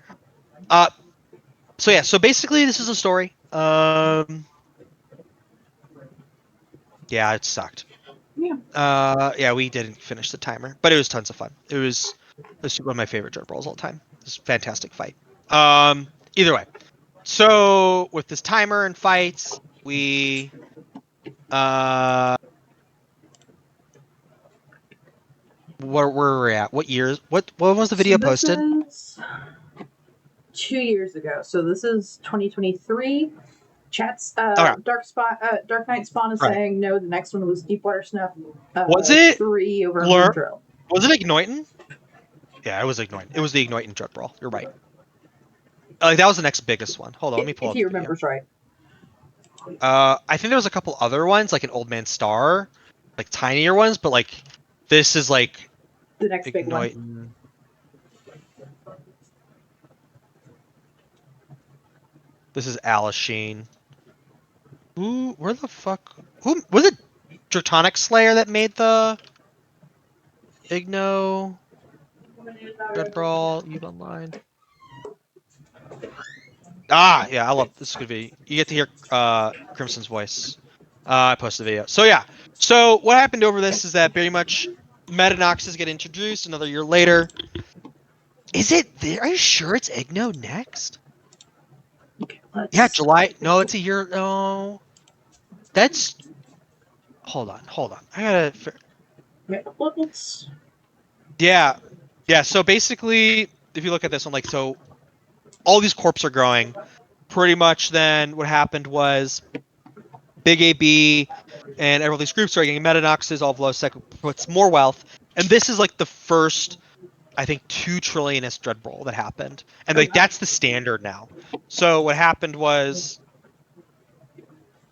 So yeah. So basically, this is a story. Yeah, it sucked. Yeah, we didn't finish the timer, but it was tons of fun. It was one of my favorite dirt brawls all time. It was a fantastic fight. Either way. So with this timer and fights, we where were we at? What years? What was the video posted? Is 2 years ago. So this is 2023. Chat's Dark Knight Spawn is saying no. The next one was Deepwater Snuff. Was it 3 over Moon Drill? Was it Igniting? Yeah, it was Ignite. It was the Ignite and Dread Brawl. You're right. Like that was the next biggest one. Hold on, let me pull If up he the video. remembers right. I think there was a couple other ones, like an Old Man Star, like tinier ones, but like this is like The next big one. Ignite. This is Alasheen. Who? Where the fuck? Who was it? Dratonic Slayer that made the Igno Dread Brawl Eve Online. Ah, yeah, I love this. Is gonna be. You get to hear Crimson's voice. I posted the video. So yeah. So what happened over this is that very much Metanoxes get introduced another year later. Is it there? Are you sure it's Igno next? Okay, Yeah, July. No, it's a year. No, that's. Hold on. I gotta. let's. Yeah, yeah. So basically, if you look at this one, like, so all these corps are growing. Pretty much, then what happened was Big AB and all these groups are getting metanoxes. All of Lowsec puts more wealth, and this is like the first, I think, 2 trillionist dread brawl that happened, and like that's the standard now. So what happened was,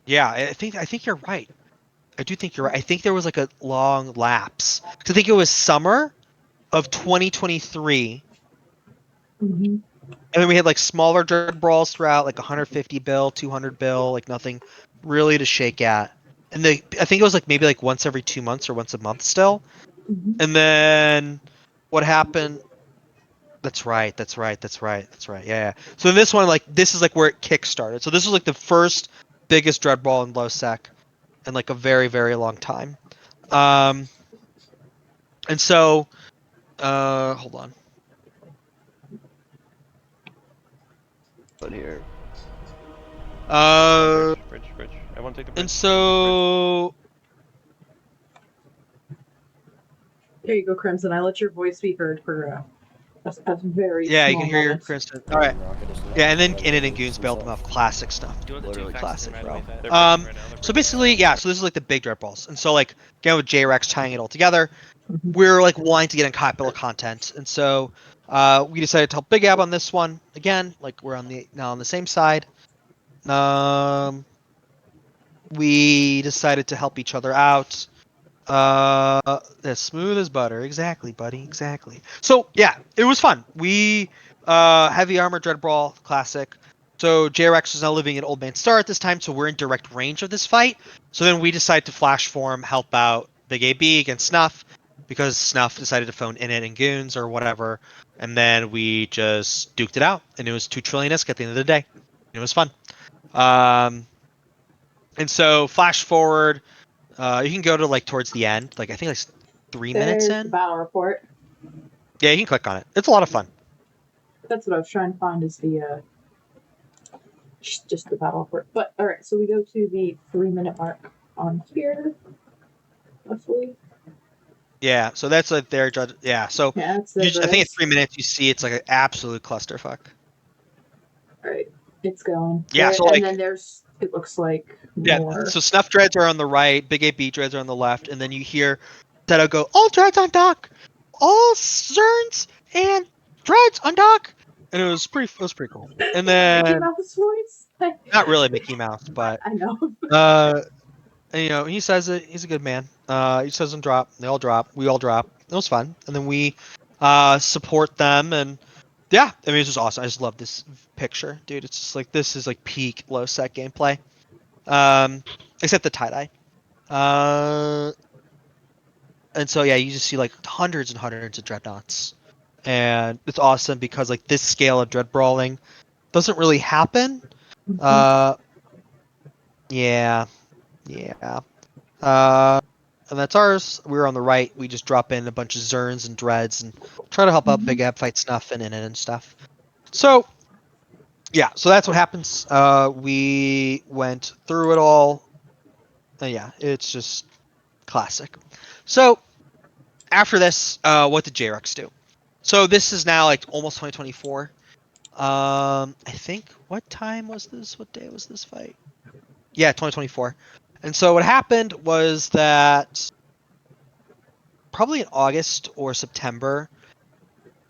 yeah, I think you're right. I do think you're right. I think there was like a long lapse. 'Cause I think it was summer of 2023. Mm-hmm. And then we had like smaller dread brawls throughout, like 150 bill, 200 bill, like nothing really to shake at. And I think it was like maybe like once every 2 months or once a month still. Mm-hmm. And then what happened? That's right. Yeah, yeah. So in this one, like this is like where it kick started. So this was like the first biggest dread brawl in low sec in like a very, very long time. Um, and so, hold on. But here. Bridge. I want to take the bridge. And so There you go, Crimson. I let your voice be heard for a very yeah, you small can hear your moment. Kristen. All right. Yeah, and then Goons bailed them off. Classic stuff. Literally classic, bro. So basically, yeah. So this is like the big dread balls, and so like again with J-Rex tying it all together, Mhm. we're like wanting to get in capital content, and so we decided to help Big Ab on this one again. Like we're now on the same side. We decided to help each other out. As smooth as butter. Exactly, buddy. Exactly. So yeah, it was fun. We heavy armor dread brawl classic. So JRX is now living in Old Man Star at this time, so we're in direct range of this fight. So then we decide to flash form, help out Big AB against Snuff, because Snuff decided to phone in it and goons or whatever, and then we just duked it out, and it was 2 trillionist at the end of the day. It was fun. And so flash forward, you can go to like towards the end, like I think like 3 minutes There's the in. battle report. Yeah, you can click on it. It's a lot of fun. That's what I was trying to find is the just the battle report. But all right, so we go to the 3-minute mark on here, roughly. Yeah, so that's like their judge. Yeah, so Yeah, that's their I think at verdicts. 3 minutes you see it's like an absolute clusterfuck. All right, it's going. Yeah, There, so and like then there's it looks like yeah, more. so snuff dreads are on the right, big AB dreads are on the left, and then you hear Zeta go, all dreads on dock, all Zerns and dreads on dock, and it was pretty cool. And Mickey then Mouse voice. not really Mickey Mouse, but I know. and, you know, he says it. He's a good man. He says them drop. They all drop. We all drop. It was fun. And then we support them. And yeah, I mean, it's just awesome. I just love this picture, dude. It's just like this is like peak low sec gameplay. Except the tie dye. And so yeah, you just see like hundreds and hundreds of dreadnoughts, and it's awesome because like this scale of dread brawling doesn't really happen. Uh, yeah, yeah. And that's ours. We were on the right. We just drop in a bunch of Zerns and Dreads and try to help out Big Ab fight Snuff and in it and stuff. So, yeah, so that's what happens. We went through it all. And yeah, it's just classic. So, after this, what did JRX do? So, this is now like almost 2024. I think, what time was this? What day was this fight? Yeah, 2024. And so, what happened was that probably in August or September,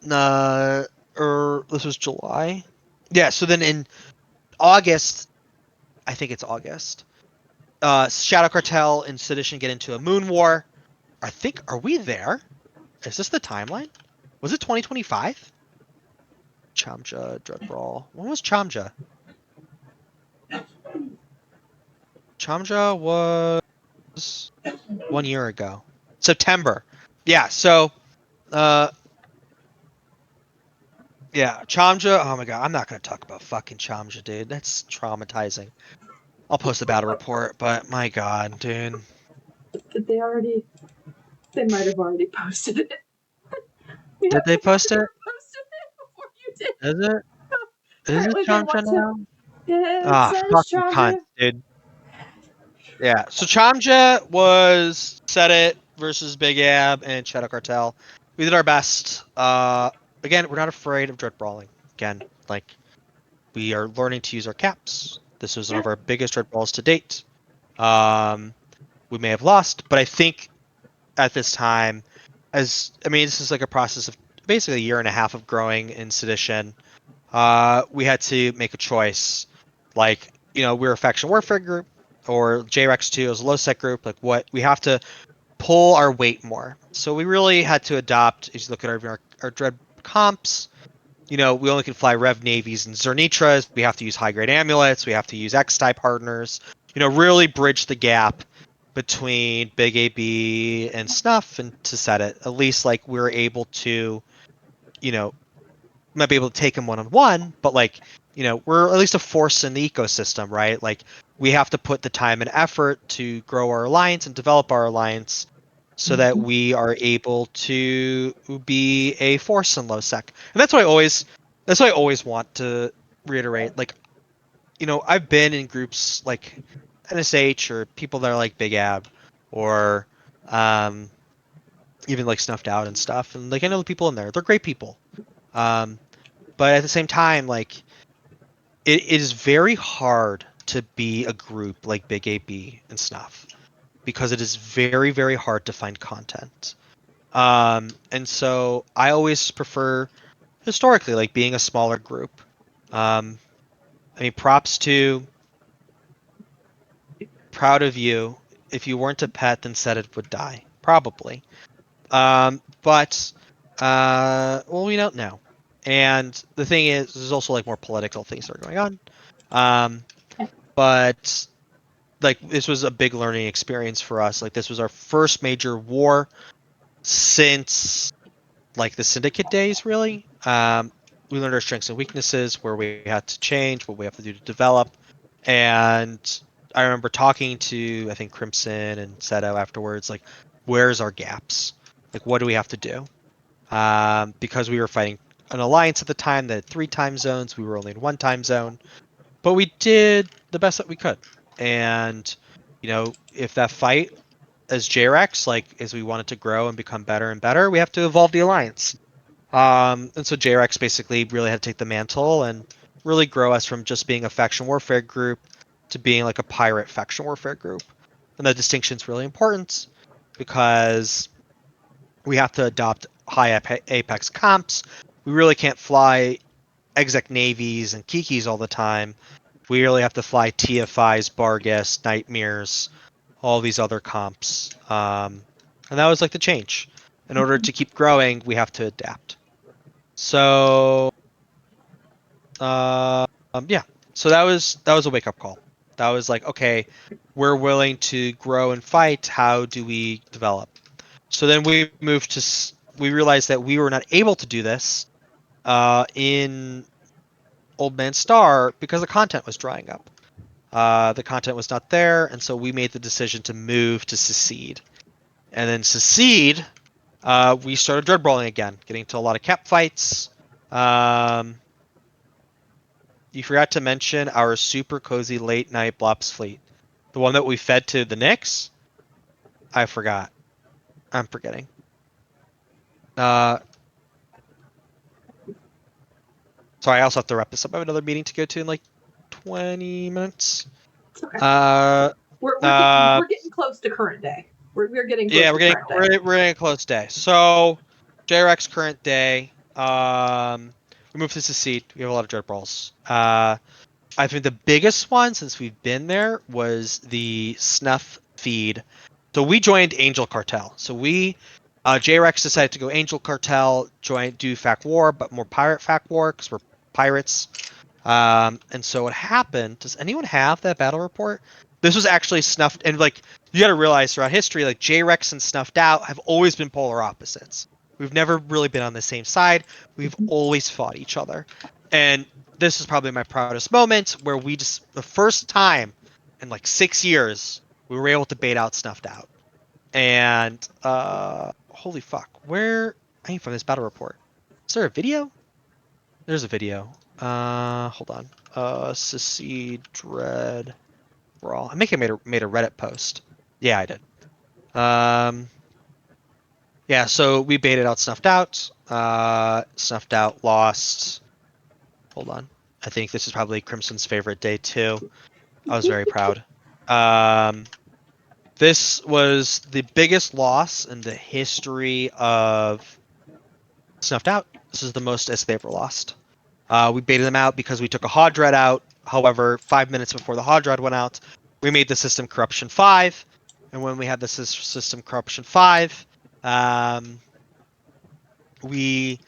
this was July. Yeah, so then in August, I think it's August, Shadow Cartel and Sedition get into a moon war. Are we there? Is this the timeline? Was it 2025? Chamja, Dread Brawl. When was Chamja? Chamja was 1 year ago. September. Yeah, so yeah, Chamja. Oh my god, I'm not gonna talk about fucking Chamja, dude. That's traumatizing. I'll post a battle report, but my god, dude. Did they already? They might have already posted it. Did they post it? Posted it before you did. Is it? Is it Apparently they Chamja want to. now? It Ah, says fucking cunt, Chandra. dude. Yeah, so Chamja was Set It versus Big Ab and Shadow Cartel. We did our best. Again, we're not afraid of dread brawling. Again, like we are learning to use our caps. This was one of our biggest dread brawls to date. We may have lost, but I think at this time, this is like a process of basically a year and a half of growing in Sedition. We had to make a choice. Like, we're a faction warfare group, or JREX2 is a low sec group. Like, what we have to pull our weight more. So we really had to adopt. As you look at our dread comps, we only can fly Rev Navies and Zernitras. We have to use high grade amulets. We have to use X type hardeners. Really bridge the gap between Big AB and Snuff, and to Set It. At least like we're able to, might be able to take him one on one, but like, we're at least a force in the ecosystem, right? Like we have to put the time and effort to grow our alliance and develop our alliance so that we are able to be a force in low sec. And that's what I always want to reiterate. Like, I've been in groups like NSH or people that are like Big Ab or even like Snuffed Out and stuff. And like I know the people in there, they're great people. But at the same time, like it is very hard to be a group like Big AB and Snuff because it is very, very hard to find content. And so I always prefer historically like being a smaller group. Props to proud of you. If you weren't a pet, then Set It would die. Probably. But well, we don't know. And the thing is, there's also like more political things that are going on. But like this was a big learning experience for us. Like this was our first major war since like the Syndicate days, really. We learned our strengths and weaknesses, where we had to change, what we have to do to develop. And I remember talking to, I think, Crimson and Seto afterwards, like, where's our gaps? Like, what do we have to do? Because we were fighting an alliance at the time that had 3 time zones, we were only in 1 time zone, but we did the best that we could. And, if that fight as JREX, like, as we wanted to grow and become better and better, we have to evolve the alliance. And so JREX basically really had to take the mantle and really grow us from just being a faction warfare group to being like a pirate faction warfare group. And that distinction is really important because we have to adopt high apex comps. We really can't fly exec navies and kikis all the time. We really have to fly TFIs, Bargus, Nightmares, all these other comps. And that was like the change. In order to keep growing, we have to adapt. So, yeah. So that was a wake up call. That was like, okay, we're willing to grow and fight. How do we develop? So then we moved to. We realized that we were not able to do this in Old Man Star because the content was drying up. The content was not there, and so we made the decision to move to Secede. And then Secede, we started dread brawling again, getting to a lot of cap fights. You forgot to mention our super cozy late night Blops fleet. The one that we fed to the Knicks? I forgot. I'm forgetting. Sorry, I also have to wrap this up. I have another meeting to go to in like 20 minutes. It's okay. Uh, we're getting close to current day. We're getting close to current day. We're getting a close day. So, JRX current day. We moved to Secede. We have a lot of dread brawls. I think the biggest one since we've been there was the snuff feed. So we joined Angel Cartel. So we, J-Rex decided to go Angel Cartel, do Fact War, but more Pirate Fact War because we're pirates. And so what happened? Does anyone have that battle report? This was actually snuffed, and like you got to realize throughout history, like J-Rex and Snuffed Out have always been polar opposites. We've never really been on the same side. We've always fought each other, and this is probably my proudest moment where we just the first time in like 6 years we were able to bait out Snuffed Out, and holy fuck, where I need from this battle report? Is there a video? There's a video. Hold on. Secede Dread Brawl. I think I made a Reddit post. Yeah, I did. Yeah, so we baited out Snuffed Out. Snuffed Out lost. Hold on. I think this is probably Crimson's favorite day too. I was very proud. This was the biggest loss in the history of Snuffed Out. This is the most as they ever lost. We baited them out because we took a Hod Dread out. However, 5 minutes before the Hod Dread went out, we made the system Corruption 5. And when we had the system Corruption 5, we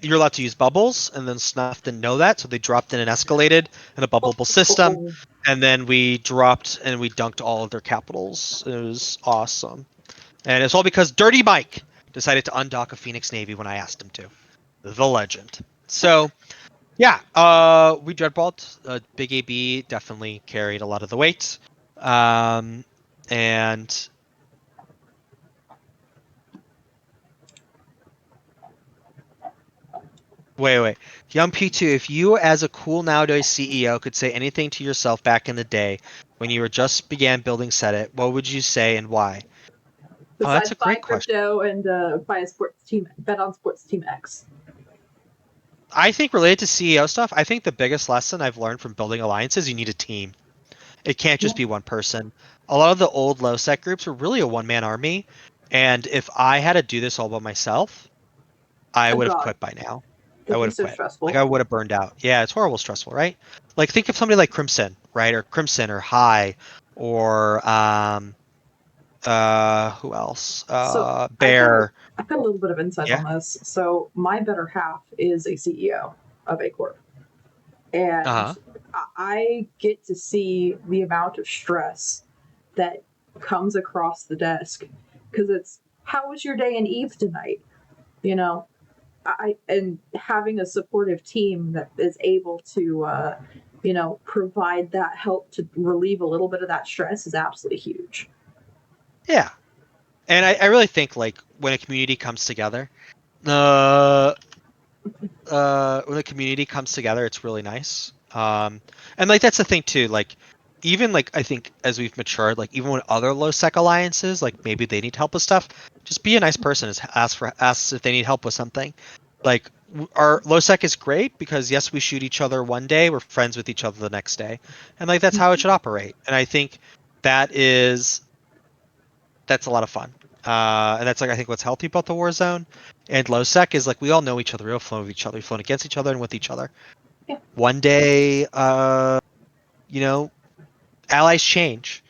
you're allowed to use bubbles, and then Snuff didn't know that, so they dropped in and escalated in a bubbleable system, and then we dropped and we dunked all of their capitals. It was awesome. And it's all because Dirty Mike decided to undock a Phoenix Navy when I asked him to. The legend. So, yeah, we dreadballed. Big AB definitely carried a lot of the weight. And wait. Young P2, if you as a cool nowadays CEO could say anything to yourself back in the day when you were just began building Set what would you say and why? Oh, that's Besides a buy great question. crypto and buy a sports team, bet on sports team X. I think related to CEO stuff, I think the biggest lesson I've learned from building alliances, you need a team. It can't just be one person. A lot of the old low sec groups were really a one-man army, and if I had to do this all by myself, I Oh would have God, quit by now. I it'd would be have so quit. Like stressful. I would have burned out. Yeah, it's horrible, stressful, right? Like think of somebody like Crimson, right? Or Crimson or High or who else? So Bear. I've got a little bit of insight Yeah. on this. So my better half is a CEO of a corp, and Uh-huh. I get to see the amount of stress that comes across the desk because it's how was your day in Eve tonight? You know, and having a supportive team that is able to provide that help to relieve a little bit of that stress is absolutely huge. Yeah. And I really think like when a community comes together, uh when the community comes together, it's really nice. And like that's the thing too. Like even like I think as we've matured, like even when other low sec alliances, like maybe they need help with stuff, just be a nice person. Ask if they need help with something. Like our low sec is great because yes, we shoot each other one day, we're friends with each other the next day, and like that's how it should operate. And I think that is that's a lot of fun. And that's like I think what's healthy about the war zone and low sec is like we all know each other, we all flown with each other, we flown against each other and with each other. Yeah. One day, you know, allies change,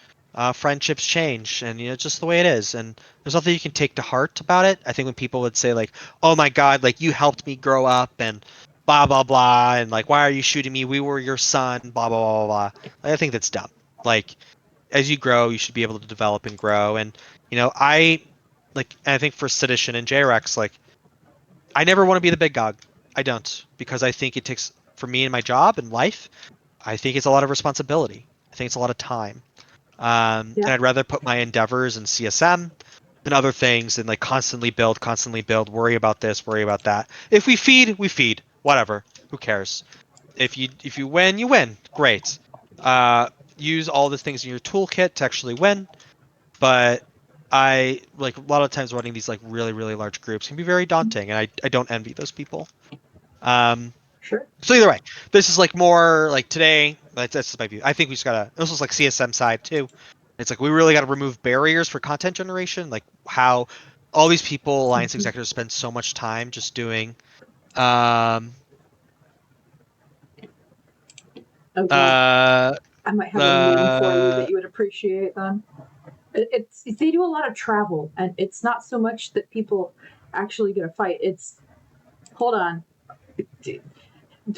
friendships change, and just the way it is. And there's nothing you can take to heart about it. I think when people would say like, "Oh my God, like you helped me grow up," and blah blah blah, and like, "Why are you shooting me? We were your son," blah blah blah blah. Like, I think that's dumb. Like as you grow, you should be able to develop and grow. And I think for Sedition and JREX, like I never want to be the big dog. I don't because I think it takes for me in my job and life. I think it's a lot of responsibility. I think it's a lot of time. Yeah. And I'd rather put my endeavors in CSM and other things and like constantly build, worry about this, worry about that. If we feed, we feed. Whatever. Who cares? If you win, you win. Great. Use all the things in your toolkit to actually win. But I like a lot of times running these like really, really large groups can be very daunting, and I don't envy those people. Um, Sure. so either way, this is like more like today. That's my view. I think we just gotta. This was like CSM side too. It's like we really got to remove barriers for content generation. Like how all these people, alliance executives, spend so much time just doing Oh god, I might have a meme for you that the you would appreciate then. It's they do a lot of travel, and it's not so much that people actually get a fight. It's hold on, do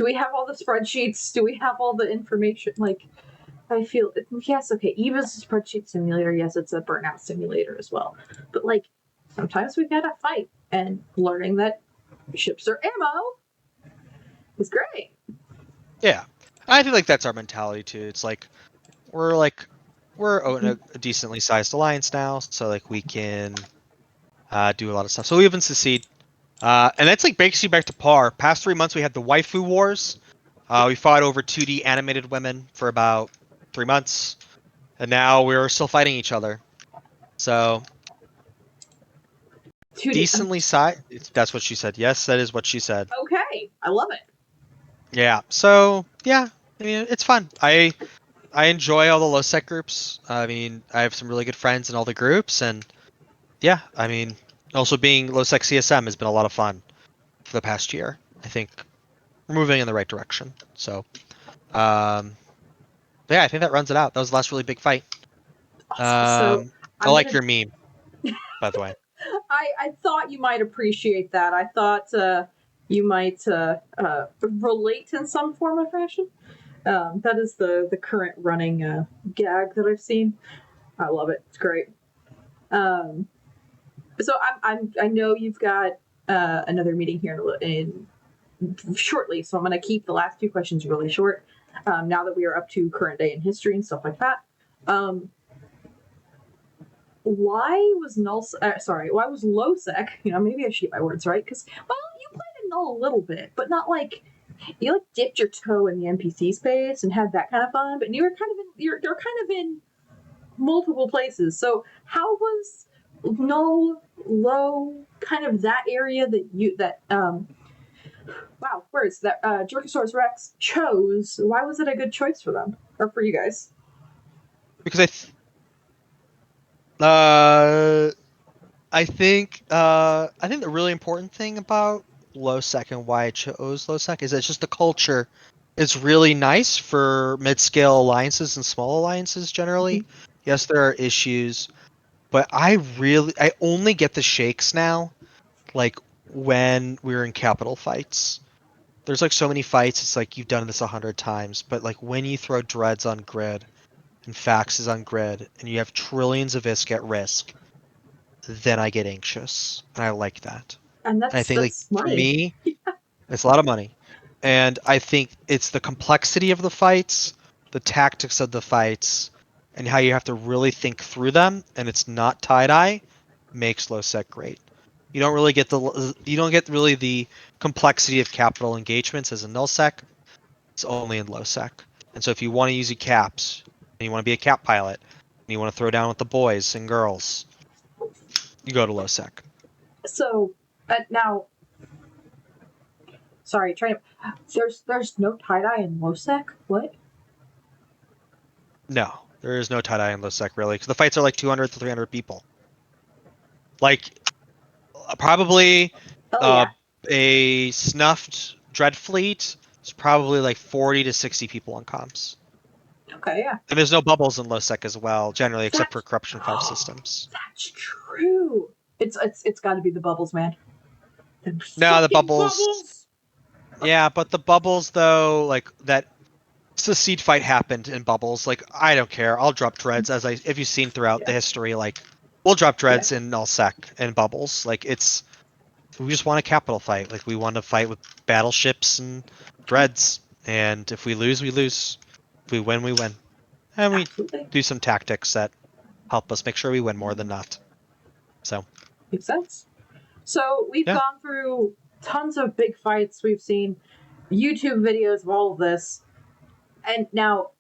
we have all the spreadsheets? Do we have all the information? Like, I feel yes, okay. Eva's a spreadsheet simulator. Yes, it's a burnout simulator as well. But like, sometimes we gotta fight, and learning that ships are ammo is great. yeah. I feel like that's our mentality too. It's like we're in a decently sized alliance now, so like we can do a lot of stuff. So we even succeed. And that's like basically back to par. Past 3 months, we had the waifu wars. We fought over 2D animated women for about 3 months, and now we're still fighting each other. So 2D. decently sized. That's what she said. Yes, that is what she said. Okay, I love it. Yeah. So yeah, I mean it's fun. I enjoy all the low sec groups. I mean I have some really good friends in all the groups, and yeah, I mean also being low sec CSM has been a lot of fun for the past year. I think we're moving in the right direction. So. Yeah, I think that runs it out. That was the last really big fight. So I I'm like gonna. your meme, by the way. I thought you might appreciate that. I thought you might relate in some form or fashion. That is the current running gag that I've seen. I love it. It's great. So I know you've got another meeting here in shortly, so I'm going to keep the last two questions really short. Now that we are up to current day in history and stuff like that. Why was why was Lowsec? Maybe I should get my words right because you played in Null a little bit, but not like you like dipped your toe in the NPC space and had that kind of fun. But you were kind of you're kind of in multiple places. So how was Null low kind of that area wow, words that Jerkasaurus Rex chose? Why was it a good choice for them or for you guys? Because I think the really important thing about Lowsec and why I chose Lowsec is it's just the culture is really nice for mid-scale alliances and small alliances generally. Yes, there are issues, but I only get the shakes now, like when we're in capital fights. There's like so many fights, it's like you've done this 100 times, but like when you throw dreads on grid and faxes on grid and you have trillions of ISK at risk, then I get anxious. And I like that. And And I think like that's for money. me, it's a lot of money. And I think it's the complexity of the fights, the tactics of the fights, and how you have to really think through them, and it's not tie-dye, makes low sec great. You don't get really the complexity of capital engagements as a null sec. It's only in low sec. And so if you want to use your caps, and you want to be a cap pilot, and you want to throw down with the boys and girls, you go to low sec. So now, sorry, trying. There's no tie dye in Lowsec. What? No, there is no tie-dye in low sec really, because the fights are like 200 to 300 people. Like probably Oh yeah. a snuffed Dreadfleet is probably like 40 to 60 people on comps. Okay, yeah. And there's no bubbles in low sec as well, generally, except for That's corruption 5 systems. that's true. It's got to be the bubbles, man. The No, the fucking bubbles. Yeah, but the bubbles though, like that seed fight happened in bubbles. Like I don't care. I'll drop dreads if you've seen throughout the Yeah. history. Like we'll drop Yeah. dreads in null sec and bubbles. Like we just want a capital fight. Like we want to fight with battleships and dreads. And if we lose, we lose. If we win, we win. And we Absolutely. do some tactics that help us make sure we win more than not. So Makes sense. So we've yeah. gone through tons of big fights. We've seen YouTube videos of all of this. And now,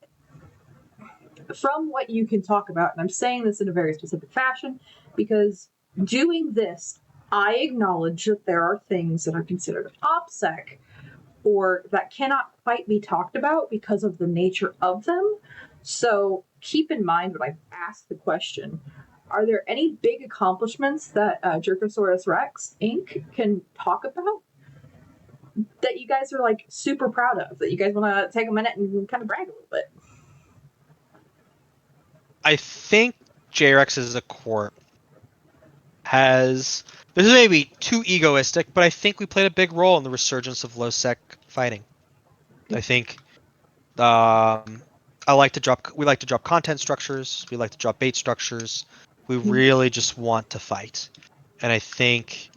from what you can talk about, and I'm saying this in a very specific fashion, because doing this, I acknowledge that there are things that are considered OPSEC or that cannot quite be talked about because of the nature of them. So keep in mind when I ask the question, are there any big accomplishments that Jerkasaurus Rex Inc. can talk about that you guys are like super proud of, that you guys want to take a minute and kind of brag a little bit? I think JREX as a corp has, this is maybe too egoistic, but I think we played a big role in the resurgence of low-sec fighting. I think we like to drop content structures, we like to drop bait structures. We really just want to fight. And I think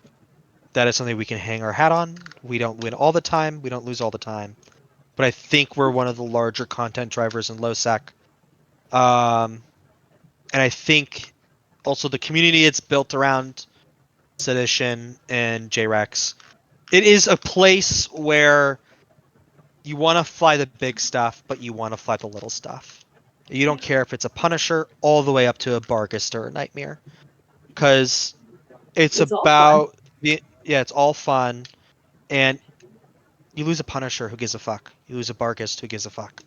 that is something we can hang our hat on. We don't win all the time, we don't lose all the time. But I think we're one of the larger content drivers in low-sec. And I think also the community it's built around Sedition and JREX. It is a place where you want to fly the big stuff, but you want to fly the little stuff. You don't care if it's a Punisher all the way up to a Bargist or a Nightmare, because it's about it's all fun, and you lose a Punisher, who gives a fuck? You lose a Bargist, who gives a fuck?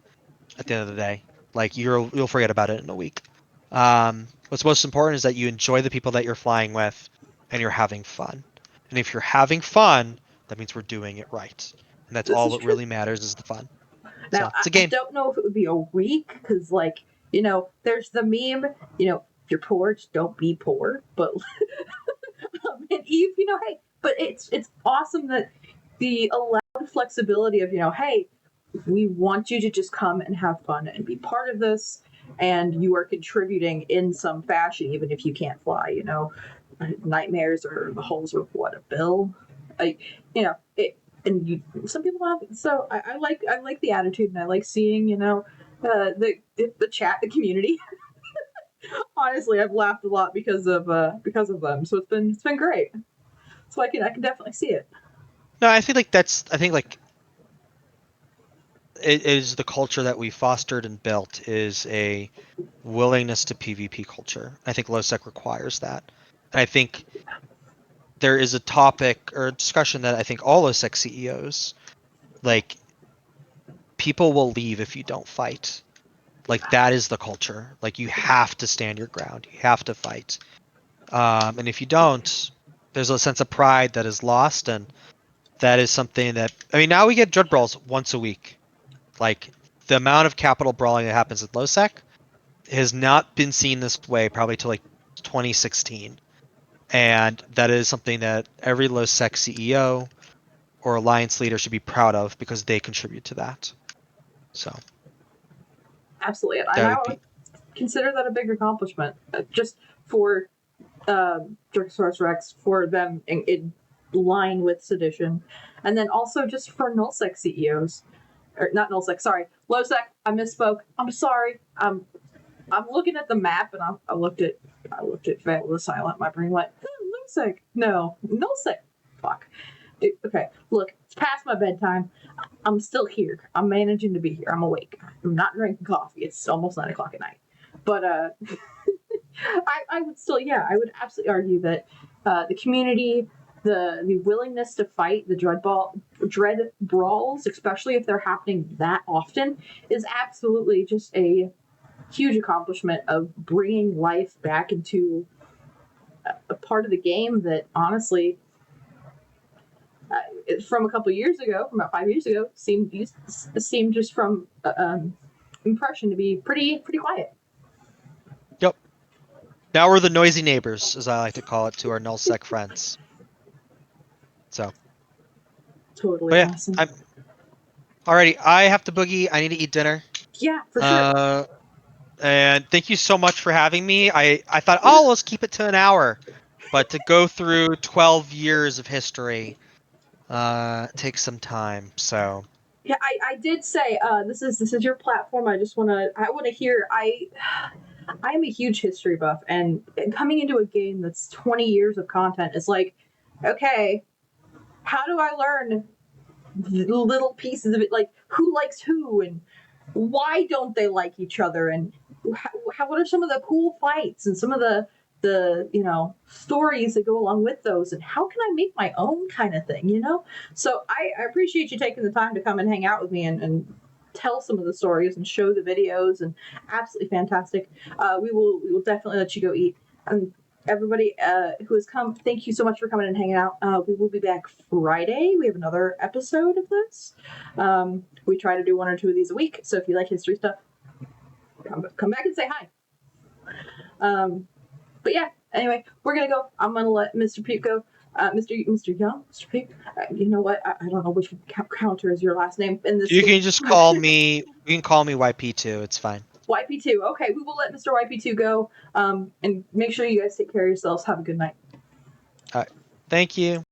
At the end of the day, like you'll forget about it in a week. What's most important is that you enjoy the people that you're flying with, and you're having fun. And if you're having fun, that means we're doing it right. And that's This all is that true. really matters is the fun. Now, So it's a I game. don't know if it would be a week, because, like, you know, there's the meme, you know, if you're poor, just don't be poor. But, and Eve, you know, hey, but it's awesome that the allowed flexibility of, you know, hey, we want you to just come and have fun and be part of this, and you are contributing in some fashion, even if you can't fly, you know. Nightmares or the holes of what, a bill? You know, and some people have, so I like the attitude, and I like seeing, you know, the chat, the community. Honestly, I've laughed a lot because of them, so it's been great. So I can definitely see it. No, I think it is the culture that we fostered and built is a willingness to PvP culture. I think LoSec requires that. And I think there is a topic or a discussion that I think all LoSec CEOs, like, people will leave if you don't fight. Like, that is the culture. Like, you have to stand your ground. You have to fight. And if you don't, there's a sense of pride that is lost, and that is something that, I mean, now we get Dread Brawls once a week. Like, the amount of capital brawling that happens at LoSec has not been seen this way probably till like 2016. And that is something that every LoSec CEO or alliance leader should be proud of, because they contribute to that. So Absolutely, and that I would would be. consider that a big accomplishment, just for Jerkasaurus Rex, for them in line with Sedition, and then also just for Nullsec CEOs, or not Nullsec, sorry, Lowsec. I misspoke. I'm sorry. I'm looking at the map, and I looked at Veil of the Silent. My brain went, Nullsec. No, Nullsec. Fuck. Okay, look, it's past my bedtime. I'm still here. I'm managing to be here. I'm awake. I'm not drinking coffee. It's almost 9 o'clock at night. But I would still, yeah, I would absolutely argue that the community, the willingness to fight, the dread brawls, especially if they're happening that often, is absolutely just a huge accomplishment of bringing life back into a part of the game that honestly, from a couple years ago, from about 5 years ago, seemed just from impression to be pretty quiet. Yep. Now we're the noisy neighbors, as I like to call it, to our nullsec friends. So. Totally But yeah, awesome. Alrighty. I have to boogie. I need to eat dinner. Yeah, for sure. And thank you so much for having me. I thought, oh, let's keep it to an hour, but to go through 12 years of history takes some time. So Yeah, I did say this is your platform. I want to hear. I am a huge history buff, and coming into a game that's 20 years of content is like, okay, how do I learn little pieces of it, like who likes who and why don't they like each other, and what are some of the cool fights and some of the stories that go along with those, and how can I make my own kind of thing, so I appreciate you taking the time to come and hang out with me and tell some of the stories and show the videos, and absolutely fantastic. We will definitely let you go eat. everybody who has come, thank you so much for coming and hanging out. We will be back Friday. We have another episode of this. We try to do 1 or 2 of these a week. So if you like history stuff, come back and say hi. But yeah, anyway, we're gonna go. I'm gonna let Mr. Peep go. Mr. Young, Mr. Peep. You know what? I don't know which counter is your last name in this. You can just call me. You can call me YP2. It's fine. YP2. Okay, we will let Mr. YP2 go. And make sure you guys take care of yourselves. Have a good night. Thank you.